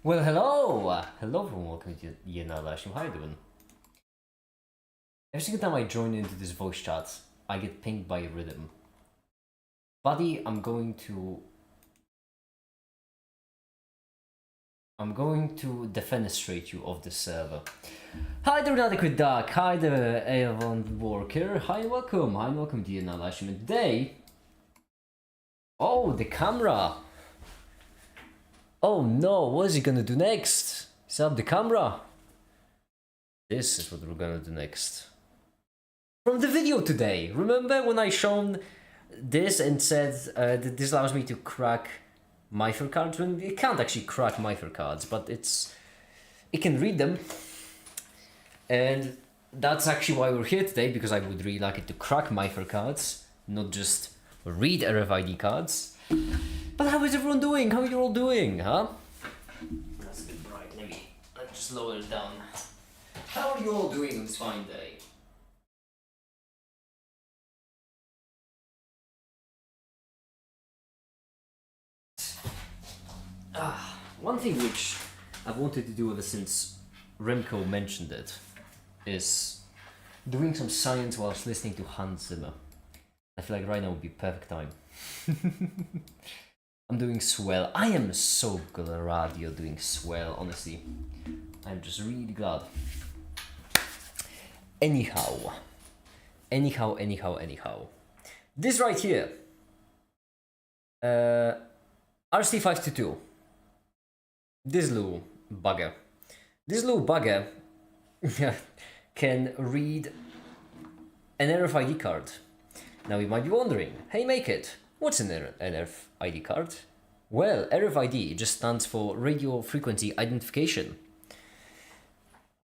Well, hello! Hello everyone, welcome to Hmmm. How you doing? Every single time I join into this voice chat, I get pinged by a rhythm. Buddy, I'm going to defenestrate you of this server. Hi there, Inadequate Duck. Hi there, Avon Worker. Hi and welcome. Hi and welcome to Hmmm. Today... Oh, the camera! Oh no, what is he gonna do next? Set up the camera. This is what we're gonna do next. From the video today, remember when I shown this and said that this allows me to crack Myfer cards? When it can't actually crack Myfer cards, but it can read them. And that's actually why we're here today, because I would really like it to crack Myfer cards, not just read RFID cards. But how is everyone doing? How are you all doing, huh? That's a bit bright. Let me just lower it down. How are you all doing on this fine day? One thing which I've wanted to do ever since Remco mentioned it is doing some science whilst listening to Hans Zimmer. I feel like right now would be perfect time. I'm doing swell. I am so glad you're doing swell, honestly. I'm just really glad. Anyhow. This right here. RC522. This little bugger. Can read an RFID card. Now you might be wondering, hey Make It, what's an RFID card? Well, RFID just stands for Radio Frequency Identification.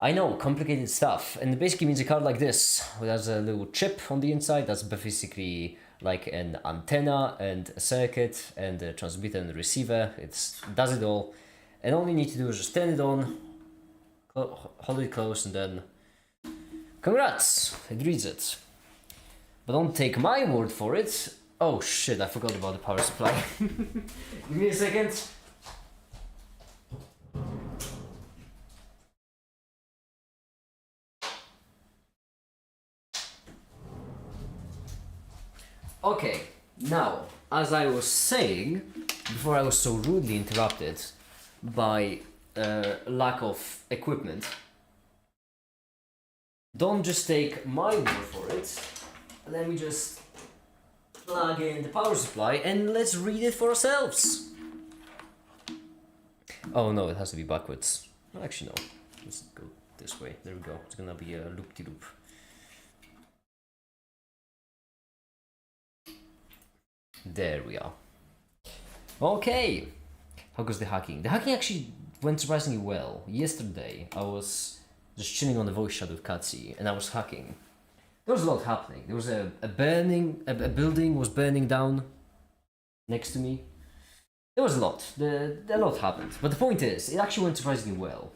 I know, complicated stuff, and it basically means a card like this, which has a little chip on the inside that's basically like an antenna and a circuit and a transmitter and a receiver. It does it all, and all you need to do is just turn it on, hold it close, and then congrats, it reads it. But don't take my word for it. Oh shit, I forgot about the power supply. Give me a second. Okay, now, as I was saying, before I was so rudely interrupted by lack of equipment, don't just take my word for it. Let me just plug in the power supply and let's read it for ourselves. Oh no, it has to be backwards. Actually no, let's go this way. There we go. It's gonna be a loop-de-loop. There we are. Okay. How goes the hacking? The hacking actually went surprisingly well. Yesterday I was just chilling on the voice chat with Katsi and I was hacking. There was a lot happening. There was a building was burning down next to me. There was a lot. A lot happened. But the point is, it actually went surprisingly well.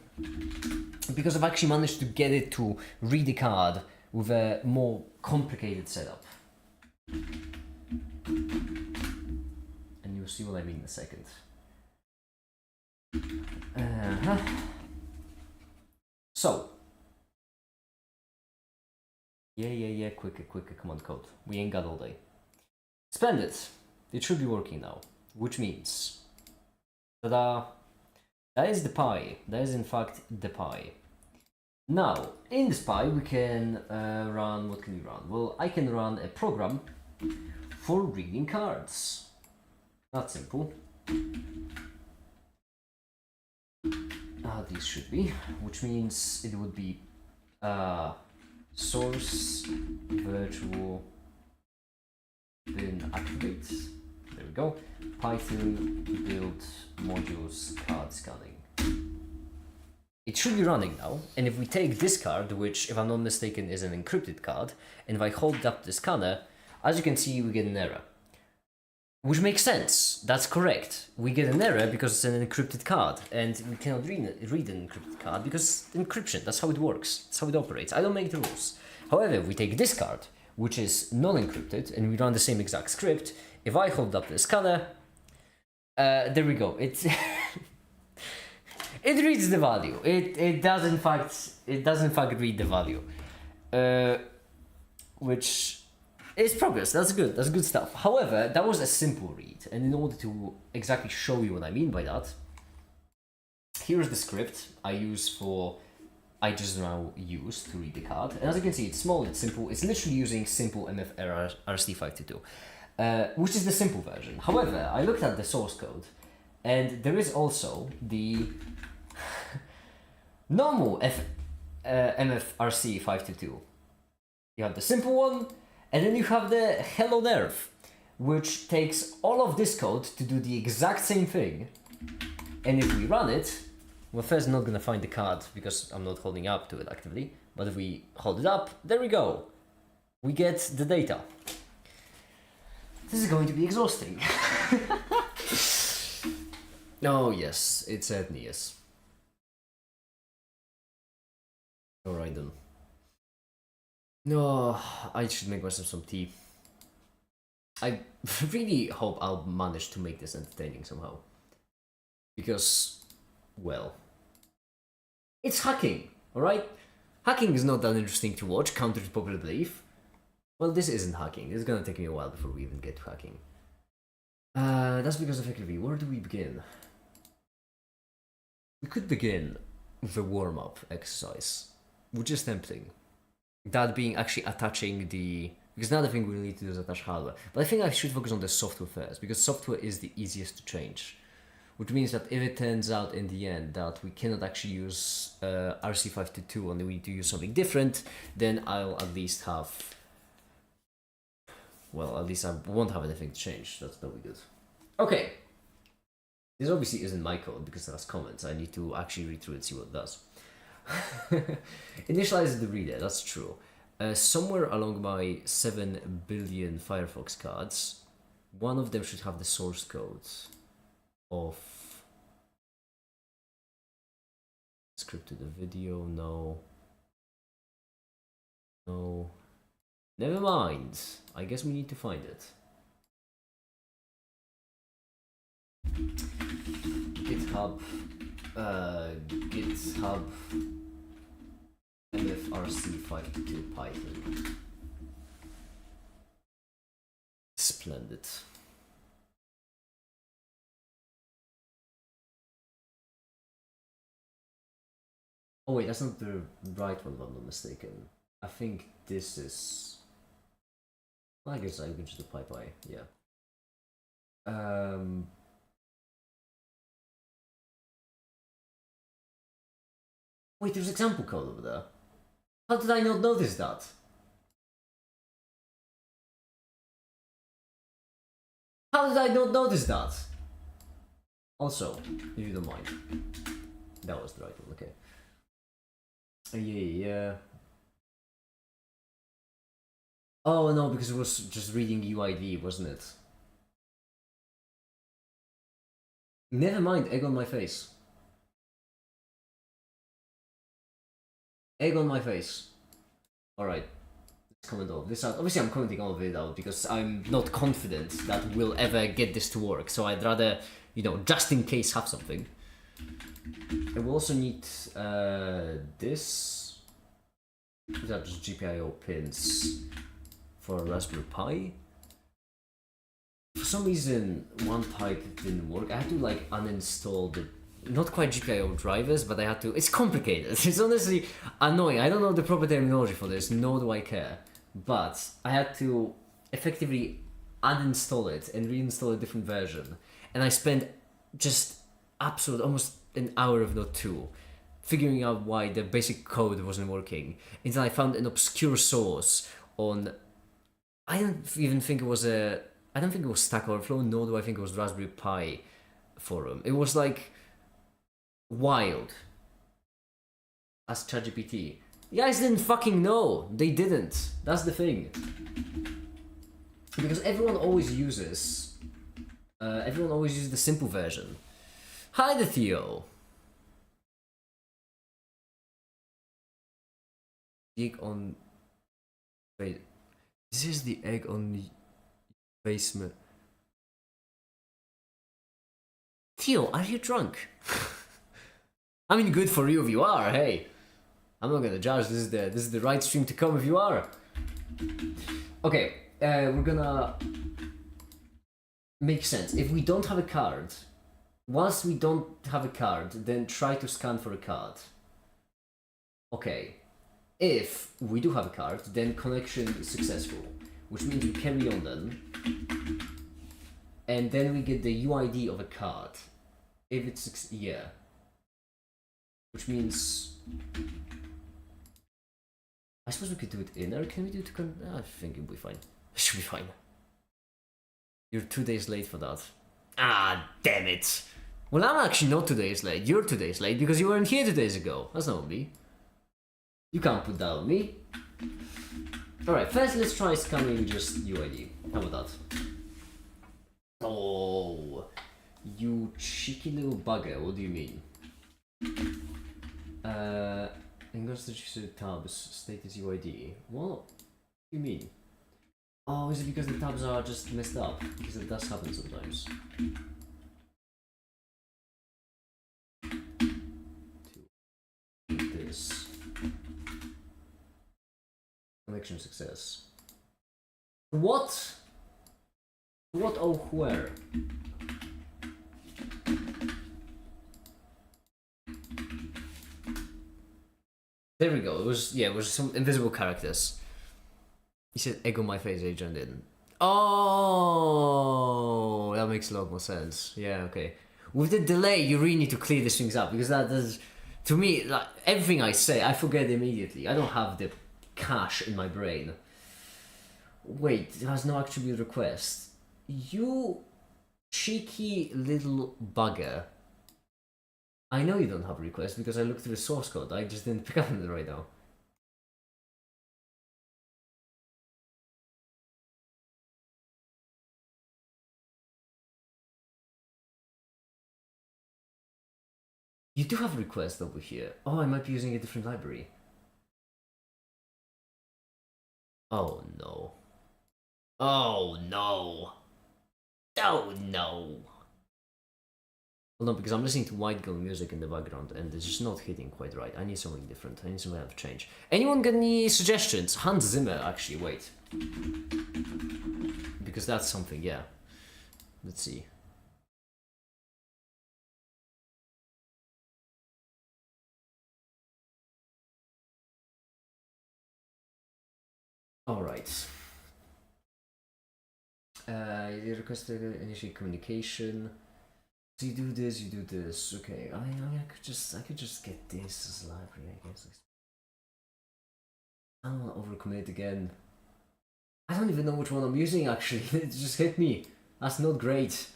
Because I've actually managed to get it to read the card with a more complicated setup. And you'll see what I mean in a second. So. Yeah, quicker, command code. We ain't got all day. Splendid. It should be working now. Which means... Ta-da! That is the pie. That is in fact the pie. Now, in this pie we can run... What can we run? Well, I can run a program for reading cards. That's simple. These should be. Which means it would be... source virtual bin activate. There we go. Python build modules card scanning. It should be running now, and if we take this card, which if I'm not mistaken is an encrypted card, and if I hold up the scanner, as you can see we get an error. Which makes sense, that's correct. We get an error because it's an encrypted card, and we cannot read an encrypted card because encryption, that's how it works, that's how it operates. I don't make the rules. However, if we take this card, which is non-encrypted, and we run the same exact script, if I hold up the scanner, there we go. It's It reads the value. It does in fact read the value, which is progress. That's good. That's good stuff. However, that was a simple read, and in order to exactly show you what I mean by that, here's the script I just now use to read the card. And as you can see, it's small, it's simple. It's literally using simple MFRC522, which is the simple version. However, I looked at the source code, and there is also the normal MFRC522. You have the simple one, and then you have the Hello Nerf, which takes all of this code to do the exact same thing. And if we run it, we're first not gonna find the card because I'm not holding up to it actively, but if we hold it up, there we go. We get the data. This is going to be exhausting. Oh yes, it certainly is. Alright then. No, I should make myself some tea. I really hope I'll manage to make this entertaining somehow. Because, well, it's hacking, alright? Hacking is not that interesting to watch, counter to popular belief. Well, this isn't hacking. It's gonna take me a while before we even get to hacking. That's because effectively, where do we begin? We could begin with a warm-up exercise, which is tempting. That being actually attaching the... Because now the thing we need to do is attach hardware. But I think I should focus on the software first, because software is the easiest to change. Which means that if it turns out in the end that we cannot actually use RC522 and we need to use something different, then I'll at least have... Well, at least I won't have anything to change. That'll be good. Okay. This obviously isn't my code because it has comments. I need to actually read through it and see what it does. Initialize the reader, that's true. Somewhere along my 7 billion Firefox cards, one of them should have the source code of script to the video. No. Never mind. I guess we need to find it. GitHub MFRC522 Python. Splendid. Oh wait, that's not the right one if I'm not mistaken. I think this is... I guess I can just do PyPy, yeah. Wait, there's example code over there. How did I not notice that? How did I not notice that? Also, if you don't mind. That was the right one, okay. Yeah. Oh no, because it was just reading UID, wasn't it? Never mind, egg on my face. Egg on my face. Alright. Let's comment all of this out. Obviously I'm commenting all of it out because I'm not confident that we'll ever get this to work. So I'd rather, you know, just in case have something. I will also need this. These are just GPIO pins for Raspberry Pi. For some reason, one pipe didn't work. I had to like uninstall the, not quite GPIO drivers, but I had to, it's complicated. It's honestly annoying. I don't know the proper terminology for this, nor do I care. But I had to effectively uninstall it and reinstall a different version. And I spent just absolute, almost an hour if not two, figuring out why the basic code wasn't working. Until I found an obscure source on, I don't even think it was I don't think it was Stack Overflow, nor do I think it was Raspberry Pi forum. It was like wild. Ask ChatGPT. You guys didn't fucking know. They didn't. That's the thing. Because everyone always uses the simple version. Hi there, Theo. Egg on... Wait. This is the egg on the basement. Theo, are you drunk? I mean, good for you if you are. Hey, I'm not gonna judge. This is the right stream to come if you are. Okay, we're gonna make sense. If we don't have a card, once we don't have a card, then try to scan for a card. Okay. If we do have a card, then connection is successful, which means we carry on then, and then we get the UID of a card. If it's yeah, which means I suppose we could do it in, or can we do it to I think it'll be fine. It should be fine. You're 2 days late for that. Ah, damn it. Well, I'm actually not 2 days late. You're 2 days late because you weren't here 2 days ago. That's not on me. You can't put that on me. Alright, first let's try scanning just UID. How about that? Oh, you cheeky little bugger, what do you mean? English tabs, status UID. What do you mean? Oh, is it because the tabs are just messed up? Because it does happen sometimes. This. Connection success. What? What? Oh, where? There we go. It was some invisible characters. He said, "Ego my face agent in." Oh, that makes a lot more sense. Yeah, okay. With the delay, you really need to clear these things up because that does, to me, like everything I say, I forget immediately. I don't have the cache in my brain. Wait, it has no attribute request. You cheeky little bugger. I know you don't have a request because I looked through the source code. I just didn't pick up on it right now. You do have a request over here. Oh, I might be using a different library. Oh no. Oh no. Oh no. Hold on, because I'm listening to white girl music in the background and it's just not hitting quite right. I need something different. I need something to change. Anyone got any suggestions? Hans Zimmer, actually, wait. Because that's something, yeah. Let's see. Alright. You requested initiate communication. So you do this, you do this. Okay, I could just get this as a library, I guess. I don't want to overcommit again. I don't even know which one I'm using actually. It just hit me. That's not great.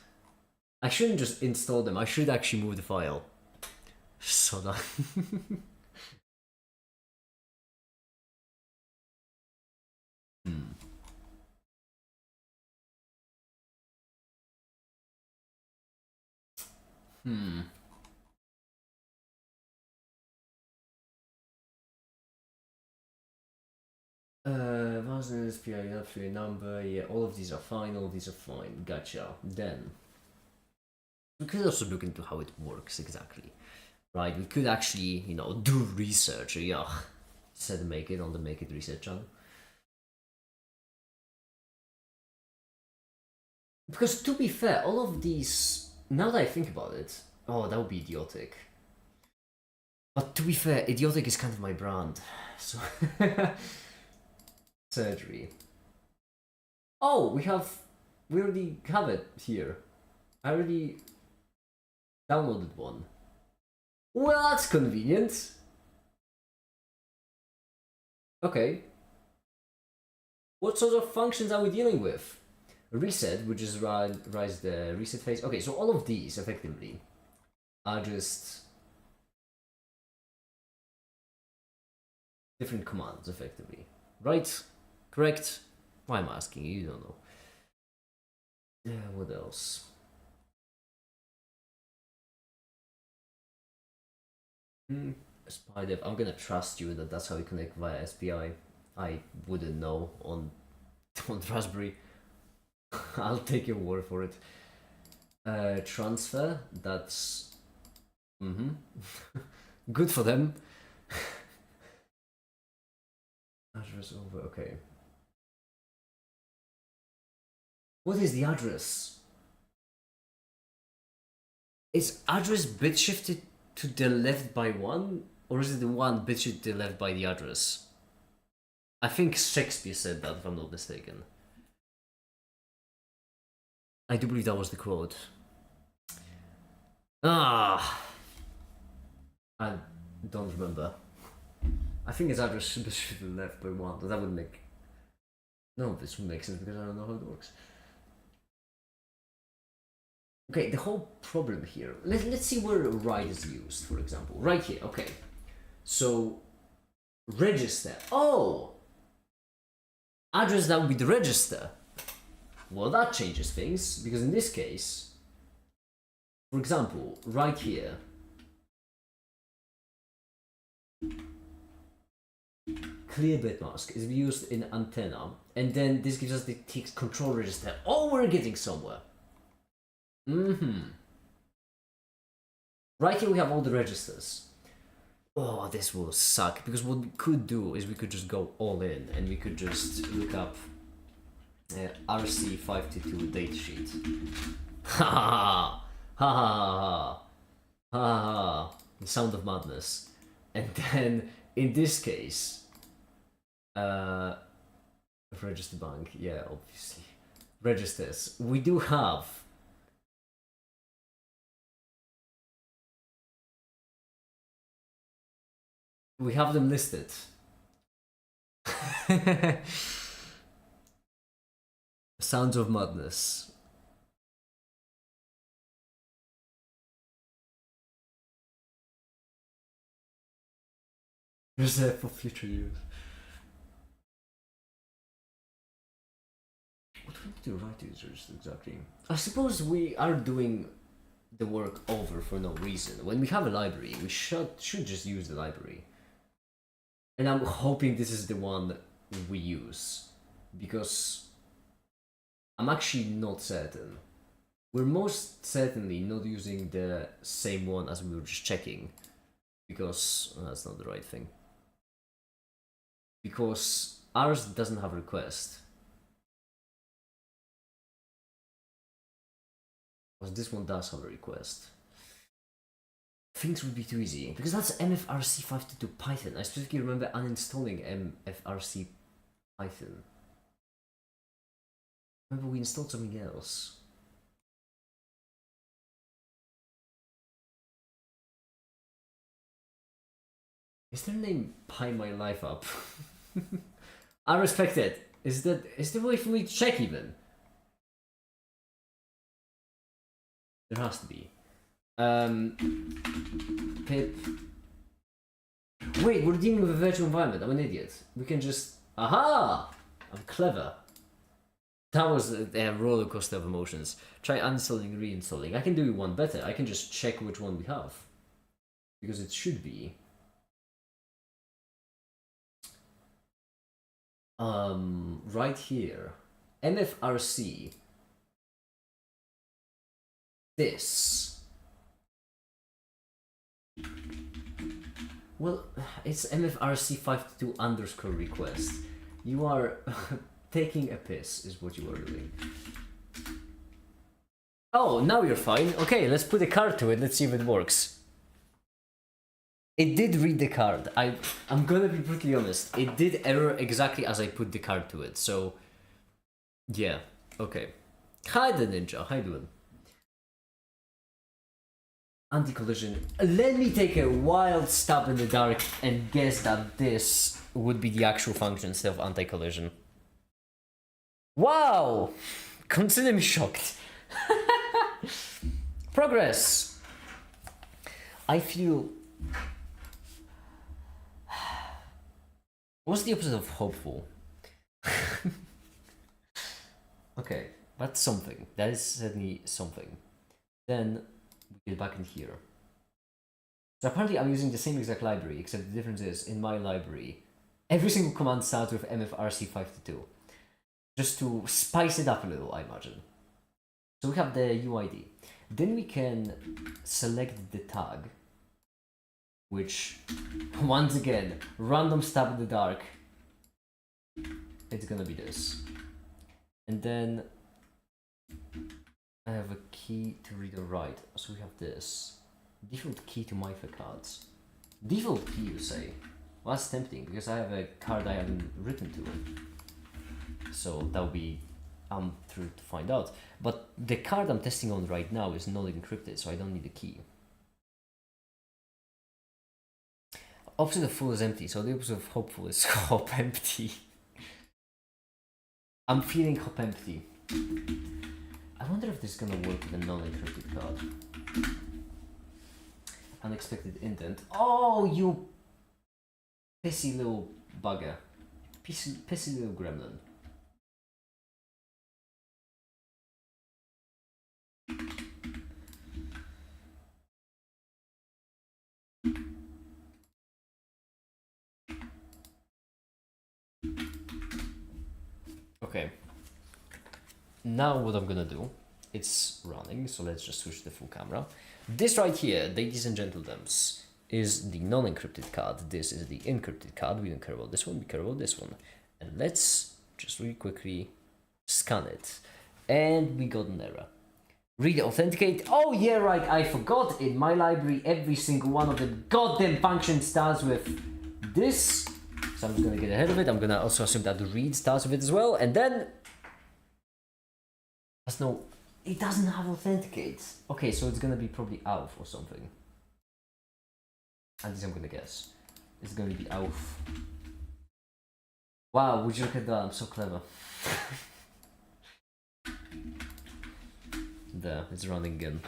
I shouldn't just install them. I should actually move the file. So that. SPI for your number, yeah, all of these are fine, gotcha. Then, we could also look into how it works exactly, right? We could actually, do research, yeah, said make it on the Make It research channel. Because to be fair, all of these, now that I think about it, oh, that would be idiotic. But to be fair, idiotic is kind of my brand, so... Surgery. Oh, we already have it here. I already downloaded one. Well, that's convenient. Okay. What sort of functions are we dealing with? Reset, which is rise the reset phase. Okay, so all of these effectively are just different commands, effectively. Right? Correct? Why am I asking you? You don't know. Yeah, what else? SpyDev, I'm gonna trust you that that's how we connect via SPI. I wouldn't know on Raspberry. I'll take your word for it. Transfer, that's... Good for them. Address over, okay. What is the address? Is address bit shifted to the left by 1? Or is it the 1 bit shifted to the left by the address? I think Shakespeare said that, if I'm not mistaken. I do believe that was the quote. I don't remember. I think his address should be shifted to the left by 1, but that would make... No, this would make sense because I don't know how it works. Okay, the whole problem here. Let's see where right is used, for example. Right here, okay. So, register. Oh! Address, that would be the register. Well, that changes things, because in this case, for example, right here, clear bit mask is used in antenna, and then this gives us the control register. Oh, we're getting somewhere. Right here we have all the registers. Oh, this will suck, because what we could do is we could just go all in, and we could just look up RC522 datasheet. Ha ha ha ha ha, the sound of madness. And then in this case, register bank, yeah, obviously. Registers. We do have them listed. Sounds of madness. Reserved for future use. What do we need to write to users exactly? I suppose we are doing the work over for no reason. When we have a library, we should just use the library. And I'm hoping this is the one we use, because I'm actually not certain. We're most certainly not using the same one as we were just checking, because that's not the right thing. Because ours doesn't have a request. Because this one does have a request. Things would be too easy, because that's MFRC522 Python. I specifically remember uninstalling MFRC Python. Remember, we installed something else. Is their name Pie My Life Up? I respect it. Is there a way for me to check even? There has to be. Pip. Wait, we're dealing with a virtual environment. I'm an idiot. We can just... Aha! I'm clever. That was a roller coaster of emotions. Try uninstalling, reinstalling. I can do one better. I can just check which one we have. Because it should be... right here. MFRC. This. Well, it's MFRC522 underscore request. You are taking a piss, is what you are doing. Oh, now you're fine. Okay, let's put a card to it. Let's see if it works. It did read the card. I'm gonna be brutally honest. It did error exactly as I put the card to it. So, yeah. Okay. Hi, the ninja. How you doing? Anti-collision. Let me take a wild stab in the dark and guess that this would be the actual function instead of anti-collision. Wow! Consider me shocked. Progress! I feel... What's the opposite of hopeful? Okay, that's something. That is certainly something. Then we get back in here. So apparently I'm using the same exact library, except the difference is, in my library, every single command starts with MFRC522. Just to spice it up a little, I imagine. So we have the UID. Then we can select the tag. which, once again, random stab in the dark. It's gonna be this. And then I have a key to read or write. So we have this. Default key to MIFA cards. Default key, you say? Well, that's tempting because I have a card I haven't written to it. So that would be through to find out. But the card I'm testing on right now is not encrypted, so I don't need a key. Opposite of full is empty, so the opposite of hopeful is hop empty. I'm feeling hop empty. I wonder if this is gonna work with a non-encrypted card. Unexpected indent. Oh, you pissy little bugger. Pissy little gremlin. Okay. Now what I'm gonna do, it's running, so let's just switch to the full camera. This right here, ladies and gentlemen, is the non-encrypted card. This is the encrypted card. We don't care about this one, we care about this one. And let's just really quickly scan it. And we got an error. Read authenticate. Oh yeah, right, I forgot. In my library, every single one of the goddamn functions starts with this. So I'm just gonna get ahead of it. I'm gonna also assume that the read starts with it as well. And then there's no, it doesn't have authenticate. Okay, so it's gonna be probably AUF or something. At least I'm gonna guess. It's gonna be AUF. Wow, would you look at that? I'm so clever. There, it's running again.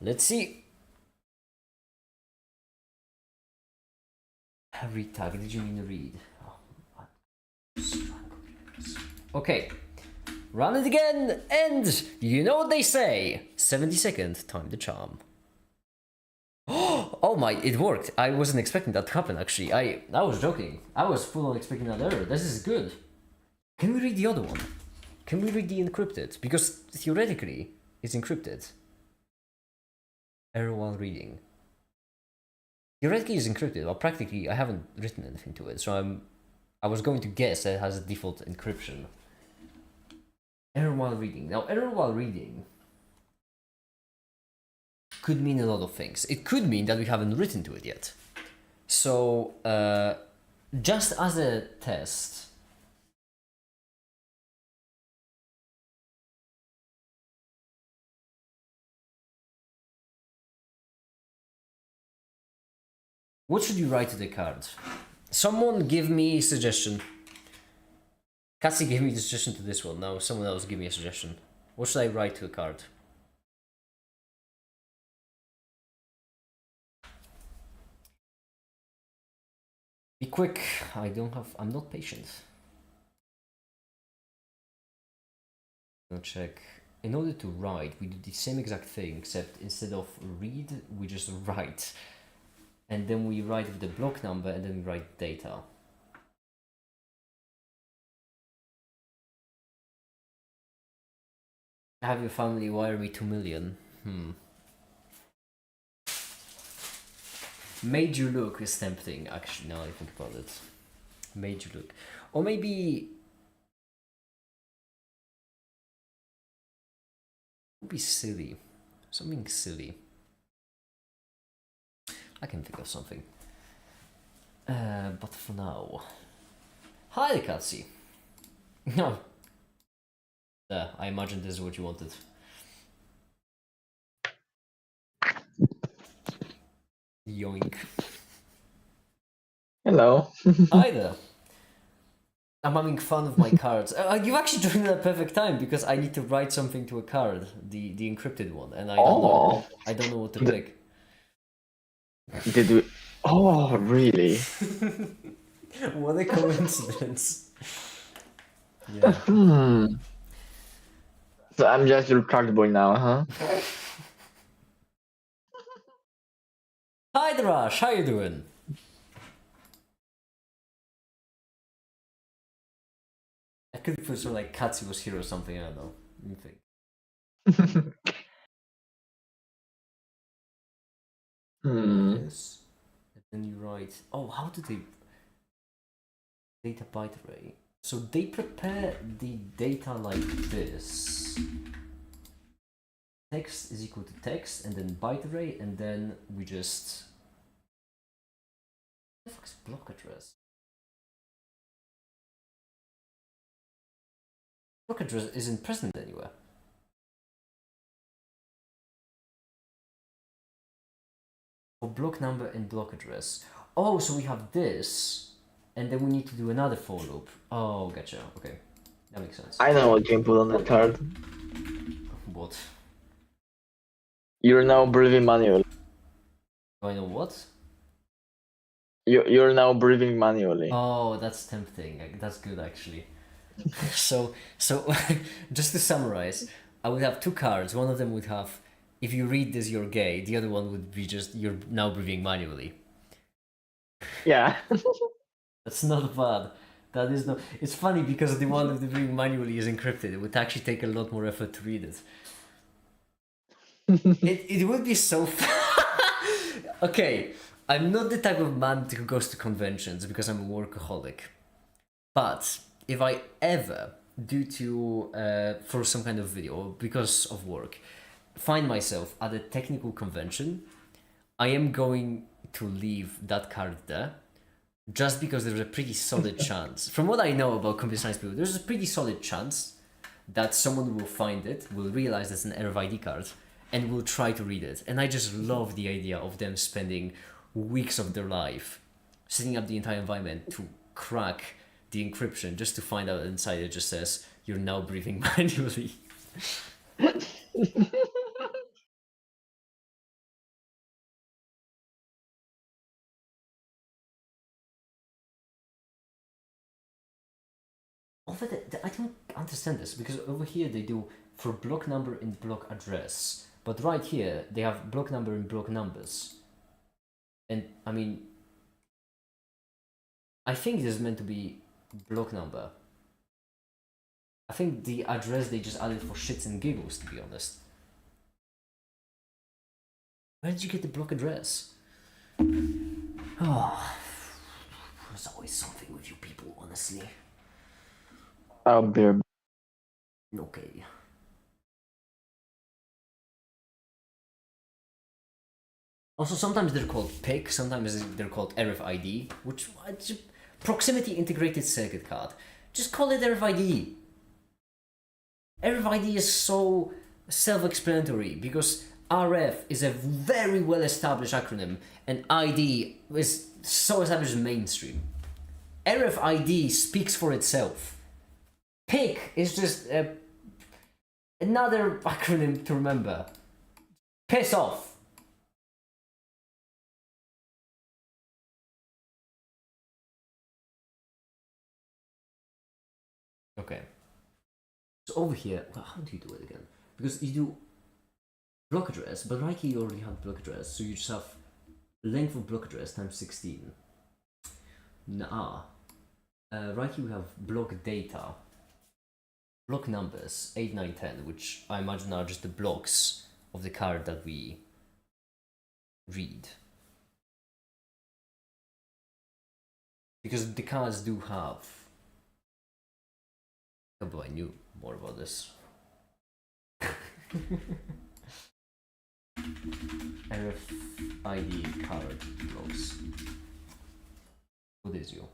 Let's see. Read tag, did you mean to read? Oh, okay. Run it again, and you know what they say. 70-second, time the charm. Oh my, it worked. I wasn't expecting that to happen, actually. I was joking. I was full on expecting that error. This is good. Can we read the other one? Can we read the encrypted? Because theoretically, it's encrypted. Error while reading. Theoretically, it's encrypted, but practically, I haven't written anything to it. So I was going to guess that it has a default encryption. Error while reading. Now, error while reading could mean a lot of things. It could mean that we haven't written to it yet. So, just as a test, what should you write to the card? Someone give me a suggestion. Cassie gave me the suggestion to this one. Now someone else give me a suggestion. What should I write to a card? Be quick. I'm not patient. I'll check. In order to write, we do the same exact thing, except instead of read, we just write. And then we write with the block number, and then we write data. Have your family wire me 2 million. Made you look is tempting, actually, now I think about it. Made you look. Or maybe... It would be silly. Something silly. I can think of something. But for now... Hi, Katsi! No. I imagine this is what you wanted. Yoink. Hello. Hi there. I'm having fun with my cards. You actually joined at a perfect time because I need to write something to a card, the encrypted one, and I don't know what to pick. Did we? Oh, really? What a coincidence. Yeah. So I'm just your card boy now, huh? Hi, Drash. How you doing? I could put sort of like Katsu was here or something. I don't know. Let me think. Hmm. Yes. Then you write. Oh, how do they data byte array? So they prepare the data like this. Text is equal to text, and then byte array, and then we just. What the fuck is block address? Block address isn't present anywhere. For block number and block address. Oh, so we have this, and then we need to do another for loop. Oh, gotcha. Okay, that makes sense. I know what you put on the card. What? You're now breathing manually. Do I know what? You're now breathing manually. Oh, that's tempting. That's good actually. so just to summarize, I would have two cards. One of them would have, if you read this, you're gay. The other one would be just, you're now breathing manually. Yeah. That's not bad. That is not. It's funny because the one with the breathing manually is encrypted. It would actually take a lot more effort to read it. It would be so. Okay, I'm not the type of man who goes to conventions because I'm a workaholic. But if I ever, due to for some kind of video or because of work, find myself at a technical convention, I am going to leave that card there, just because there's a pretty solid chance. From what I know about computer science people, there's a pretty solid chance that someone will find it, will realize it's an RFID card, and will try to read it. And I just love the idea of them spending weeks of their life setting up the entire environment to crack the encryption just to find out inside it just says, you're now breathing manually. Over I don't understand this because over here they do for block number and block address, but right here they have block number and block numbers. And I mean, I think this is meant to be block number. I think the address they just added for shits and giggles, to be honest. Where did you get the block address? Oh, there's always something with you people, honestly. I'll bear. Okay. Also, sometimes they're called PIC, sometimes they're called RFID, which proximity integrated circuit card. Just call it RFID. RFID is so self-explanatory because RF is a very well-established acronym, and ID is so established mainstream. RFID speaks for itself. PIC is just another acronym to remember. Piss off. Okay. So over here, well, how do you do it again? Because you do block address, but right here you already have block address, so you just have length of block address times 16. Nah. Right here we have block data. Block numbers 8, 9, 10, which I imagine are just the blocks of the card that we read. Because the cards do have. Oh, I knew more about this. RFID card blocks. What is you?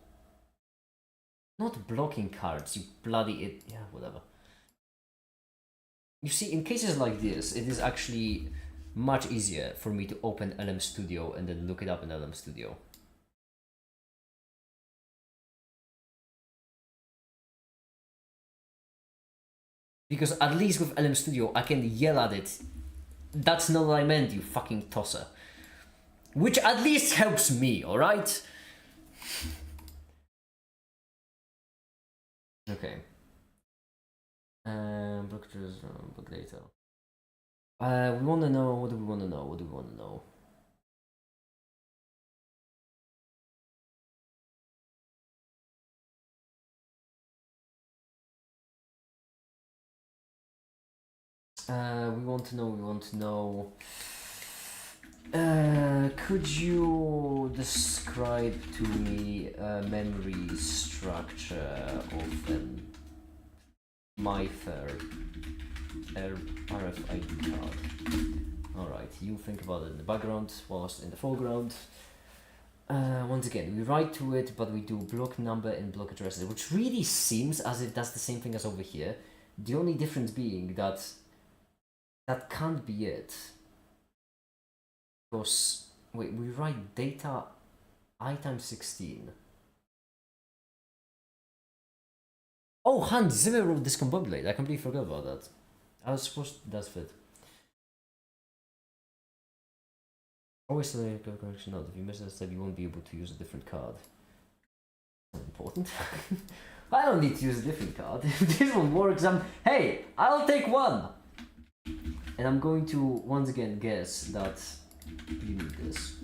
Not blocking cards, you bloody it. Yeah, whatever. You see, in cases like this, it is actually much easier for me to open LM Studio and then look it up in LM Studio. Because at least with LM Studio, I can yell at it. That's not what I meant, you fucking tosser. Which at least helps me, alright? Okay. Block data. We want to know, what do we want to know? What do we want to know? We want to know. Could you describe to me a memory structure of an MyFair RFID card? Alright, you think about it in the background, whilst in the foreground. Once again, we write to it, but we do block number and block addresses, which really seems as if that's the same thing as over here. The only difference being that that can't be it. Because, wait, we write data I times 16. Oh, Hans Zimmer wrote discombobulate. I completely forgot about that. I was supposed to, that's fit. Always a correction note. If you miss a step, you won't be able to use a different card. That's important. I don't need to use a different card. If this one works, hey, I'll take one! And I'm going to once again guess that you need this.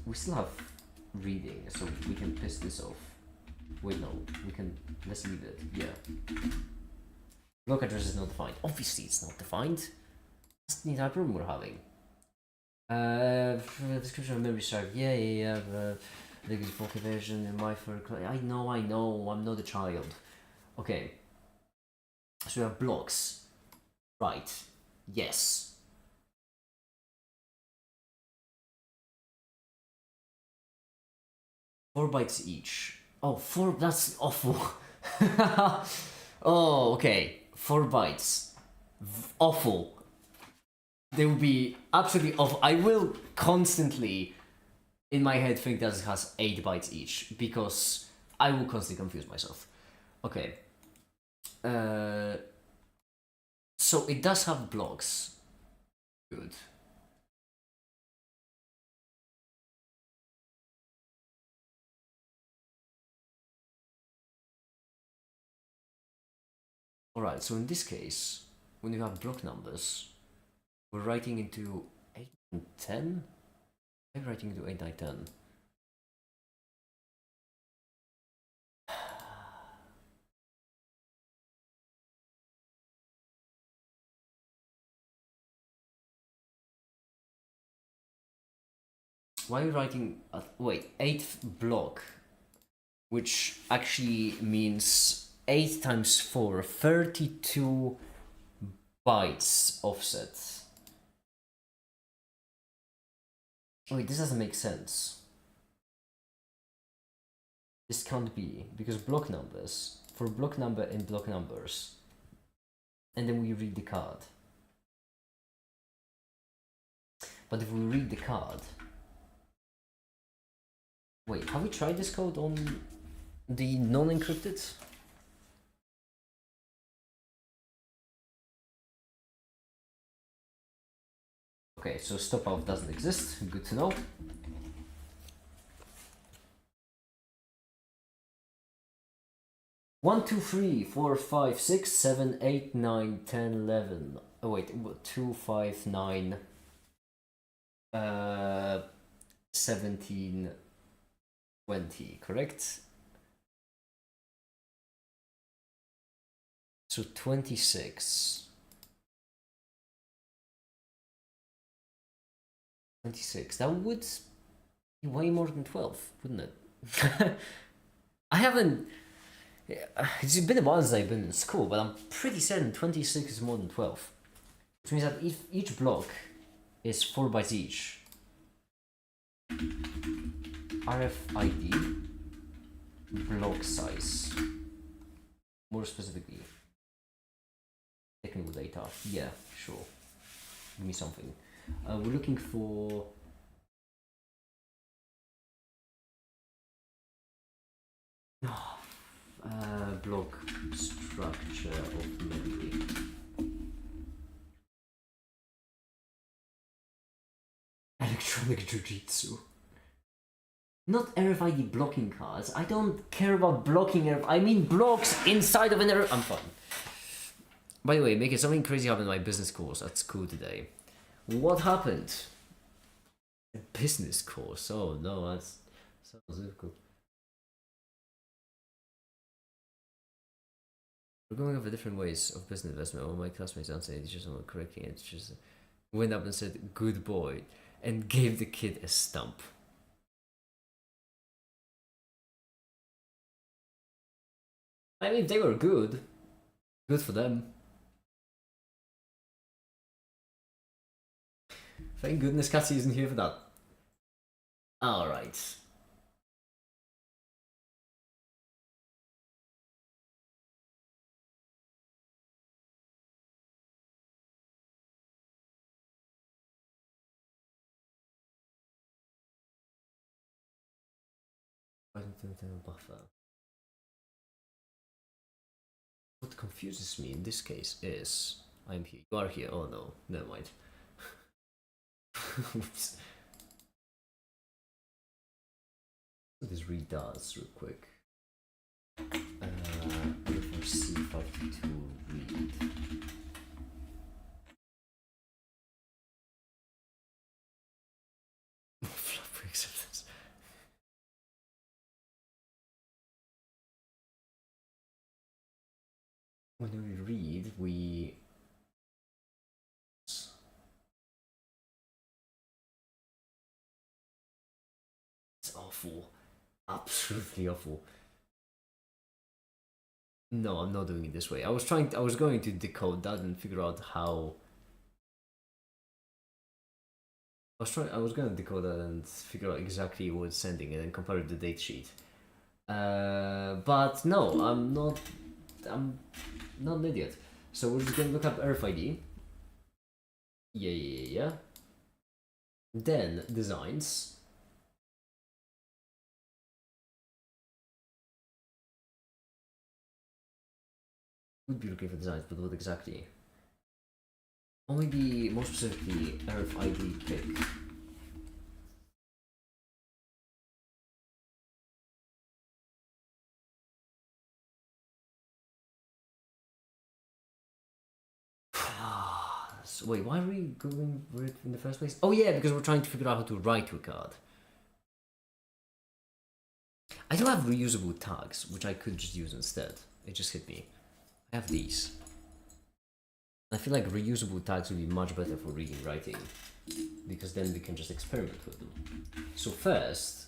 We still have reading, so we can piss this off. Wait, no, let's leave it, yeah. Block address is not defined. Obviously it's not defined. That's the entire problem we're having. Description of memory stripe, yeah. The default version in my for I know, I'm not a child. Okay. So we have blocks. Right. Yes. Four bytes each. Oh, four, that's awful. Oh, okay. 4 bytes. Awful. They will be absolutely awful. I will constantly, in my head, think that it has 8 bytes each, because I will constantly confuse myself. Okay. So it does have blocks. Good. Alright, so in this case, when you have block numbers, we're writing into 8 and 10? I'm writing into 8, 9, 10. Why are you writing, wait, 8th block, which actually means 8 times 4, 32 bytes offset. Wait, this doesn't make sense. This can't be, because block numbers, for block number and block numbers, and then we read the card. But if we read the card, wait, have we tried this code on the non-encrypted? Okay, so stop out doesn't exist, good to know. One, two, three, four, five, 6, 7, 8, 9, 10, 11. Oh wait, 2, 5, 9, 17, 20, correct? So 26. 26. That would be way more than 12, wouldn't it? I haven't. It's been a while since I've been in school, but I'm pretty certain 26 is more than 12. Which means that if each block is 4 bytes each, RFID block size, more specifically, technical data. Yeah, sure. Give me something. We're looking for block structure of memory. Electronic jujitsu. Not RFID blocking cards. I don't care about blocking. I mean blocks inside of an RFID. I'm fine. By the way, making something crazy happened in my business course at school today. What happened? A business course? Oh no, that's sounds difficult. We're going over different ways of business investment. All my classmates answer teachers are not correcting it. It's just went up and said, "Good boy," and gave the kid a stump. I mean, they were good. Good for them. Thank goodness Cassie isn't here for that. Alright. Buffer. What confuses me in this case is I'm here. You are here. Oh no, never mind. Oops. What this redoes real quick. For C52 read. Flop acceptance. When we read, we it's awful. Absolutely awful. No, I'm not doing it this way. I was going to decode that and figure out how. I was going to decode that and figure out exactly what it's sending and then compare it to the date sheet. But no, I'm not an idiot. So we're just gonna look up RFID. Yeah. Then designs. Would be looking for designs, but what exactly? Or maybe more specifically RFID pick. So wait, why are we going for it in the first place? Oh yeah, because we're trying to figure out how to write to a card. I do have reusable tags, which I could just use instead. It just hit me. I have these. I feel like reusable tags would be much better for reading and writing, because then we can just experiment with them. So first,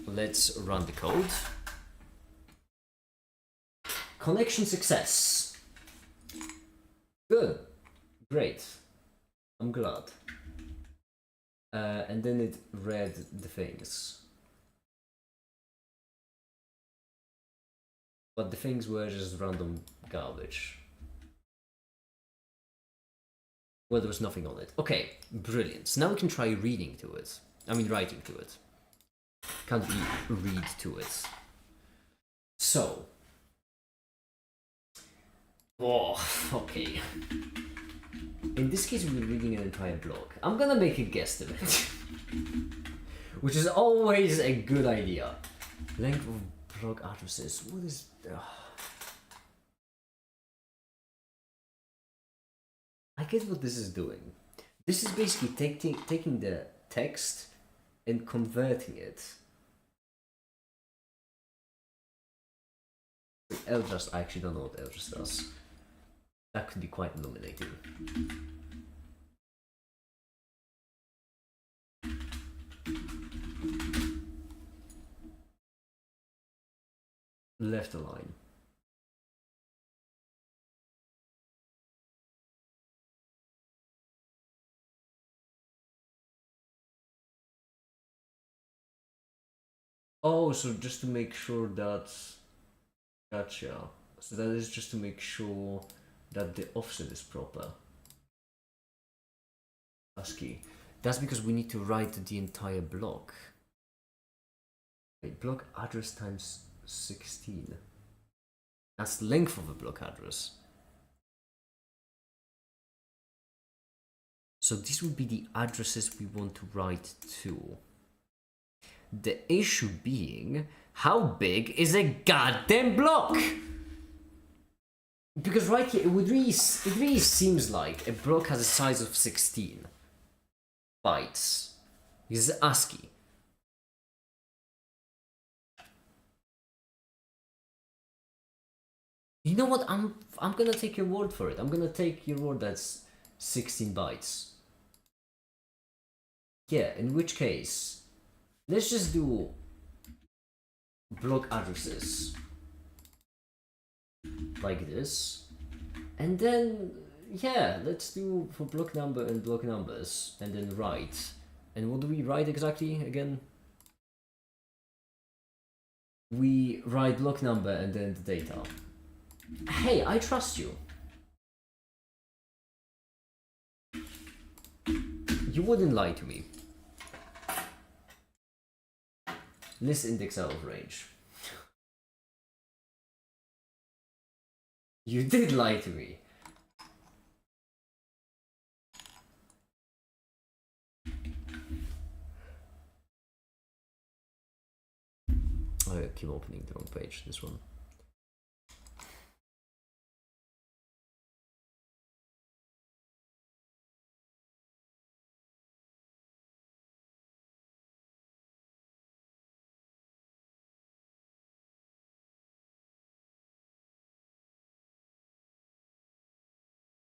let's run the code. Connection success. Good. Great. I'm glad. And then it read the things. But the things were just random garbage. Well, there was nothing on it. Okay, brilliant. So now we can try reading to it. I mean, writing to it. Can't be read to it. So. Oh, okay. In this case, we're reading an entire block. I'm gonna make a guesstimate. Which is always a good idea. Length of block addresses. What is... I get what this is doing. This is basically taking the text and converting it. Eldrast, I actually don't know what Eldrast does. That could be quite illuminating. Left align. Oh, so just to make sure that... Gotcha. So that is just to make sure that the offset is proper. ASCII. That's because we need to write the entire block. Wait, block address times 16. That's the length of a block address. So these would be the addresses we want to write to. The issue being, how big is a goddamn block? Because right here, it really seems like a block has a size of 16 bytes. This is ASCII. You know what? I'm gonna take your word for it. I'm gonna take your word that's 16 bytes. Yeah, in which case, let's just do block addresses like this, and then yeah, let's do for block number and block numbers, and then write. And what do we write exactly again? We write block number and then the data. Hey, I trust you. You wouldn't lie to me. List index out of range. You did lie to me. Oh, I keep opening the wrong page, this one.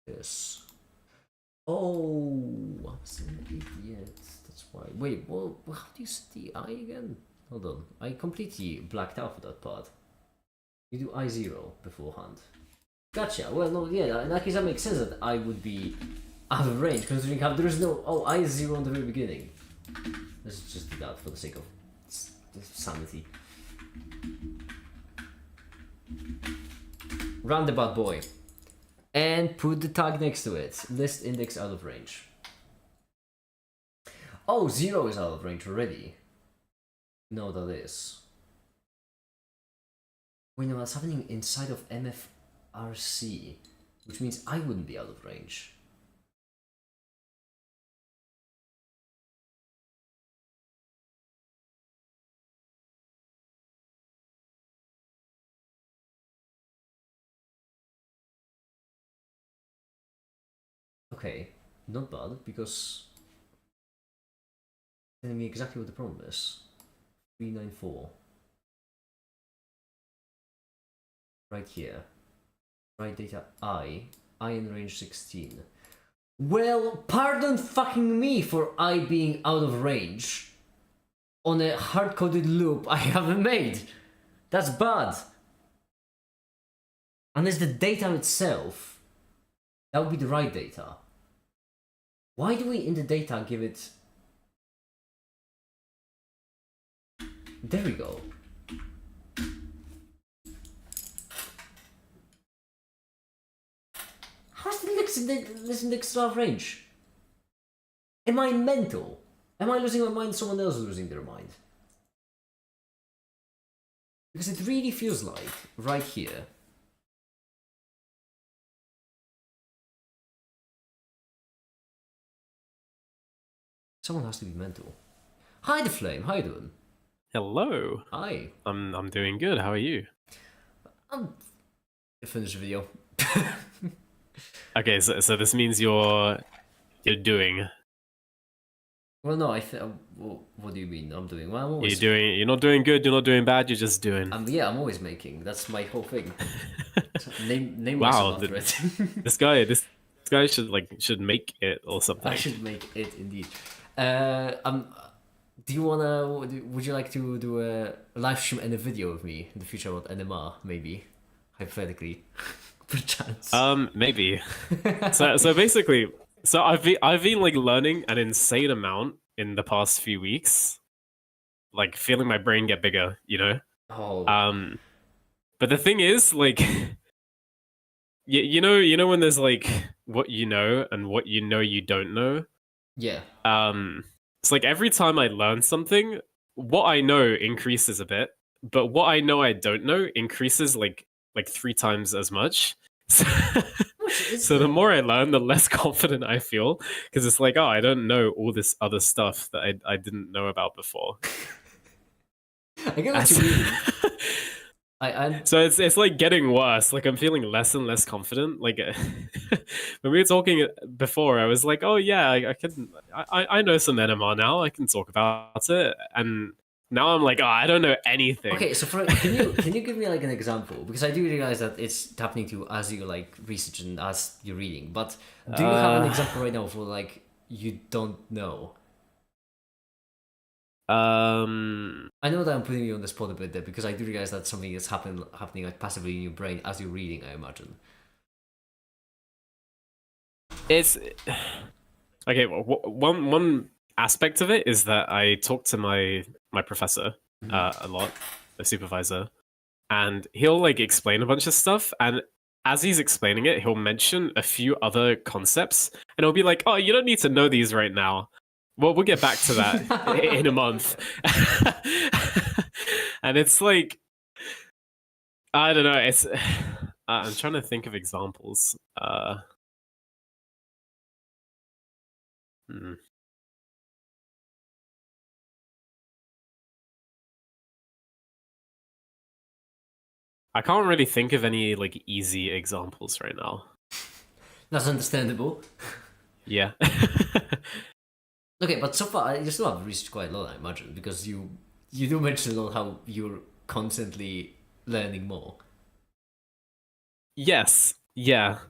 Yes. Oh, I was an idiot. That's why. Wait, well, how do you set the I again? Hold on. I completely blacked out for that part. You do I0 beforehand. Gotcha. Well, no, yeah, in that case that makes sense that I would be out of range, considering how there is no I0 on the very beginning. Let's just do that for the sake of sanity. Roundabout boy. And put the tag next to it. List index out of range. Oh, 0 is out of range already. No, that is. Wait, no, that's happening inside of MFRC, which means I wouldn't be out of range. Okay, not bad, because telling me exactly what the problem is. 394. Right here. Right data I in range 16. Well, pardon fucking me for I being out of range on a hard-coded loop I haven't made. That's bad. Unless the data itself, that would be the right data. Why do we in the data give it... There we go. How's the index out of range? Am I mental? Am I losing my mind? Someone else is losing their mind. Because it really feels like, right here, someone has to be mental. Hi, The Flame. How you doing? Hello. Hi. I'm doing good. How are you? Finish the video. Okay, so this means you're doing. Well, no, what do you mean? I'm doing. Well, I'm always. You're not doing good. You're not doing bad. You're just doing. Yeah, I'm always making. That's my whole thing. Name Wow, myself after it. this guy should make it or something. I should make it indeed. Do you would you like to do a live stream and a video with me in the future about NMR, maybe? Hypothetically. Perchance. Maybe. So basically, I've been like learning an insane amount in the past few weeks. Like feeling my brain get bigger, you know? Oh. But the thing is, like you know when there's like what you know and what you know you don't know? Yeah. It's like every time I learn something, what I know increases a bit, but what I know I don't know increases like 3 times as much. So the more I learn, the less confident I feel, because it's like, oh, I don't know all this other stuff that I didn't know about before. I get what you mean. So it's like getting worse. Like I'm feeling less and less confident. Like when we were talking before, I was like, oh yeah, I know some NMR now. I can talk about it, and Now I'm like, oh, I don't know anything. Okay, so can you give me like an example? Because I do realize that it's happening to as you like research and as you're reading. But do you have an example right now for like you don't know? I know that I'm putting you on the spot a bit there because I do realize that something is happening like passively in your brain as you're reading, I imagine. It's okay. One aspect of it is that I talk to my professor a lot, the supervisor, and he'll like explain a bunch of stuff, and as he's explaining it, he'll mention a few other concepts, and he'll be like, "Oh, you don't need to know these right now. Well, we'll get back to that in a month." And it's like, I don't know. It's I'm trying to think of examples. Hmm. I can't really think of any like easy examples right now. That's understandable. Yeah. Okay, but so far you still have reached quite a lot, I imagine, because you do mention a lot how you're constantly learning more. Yes. Yeah.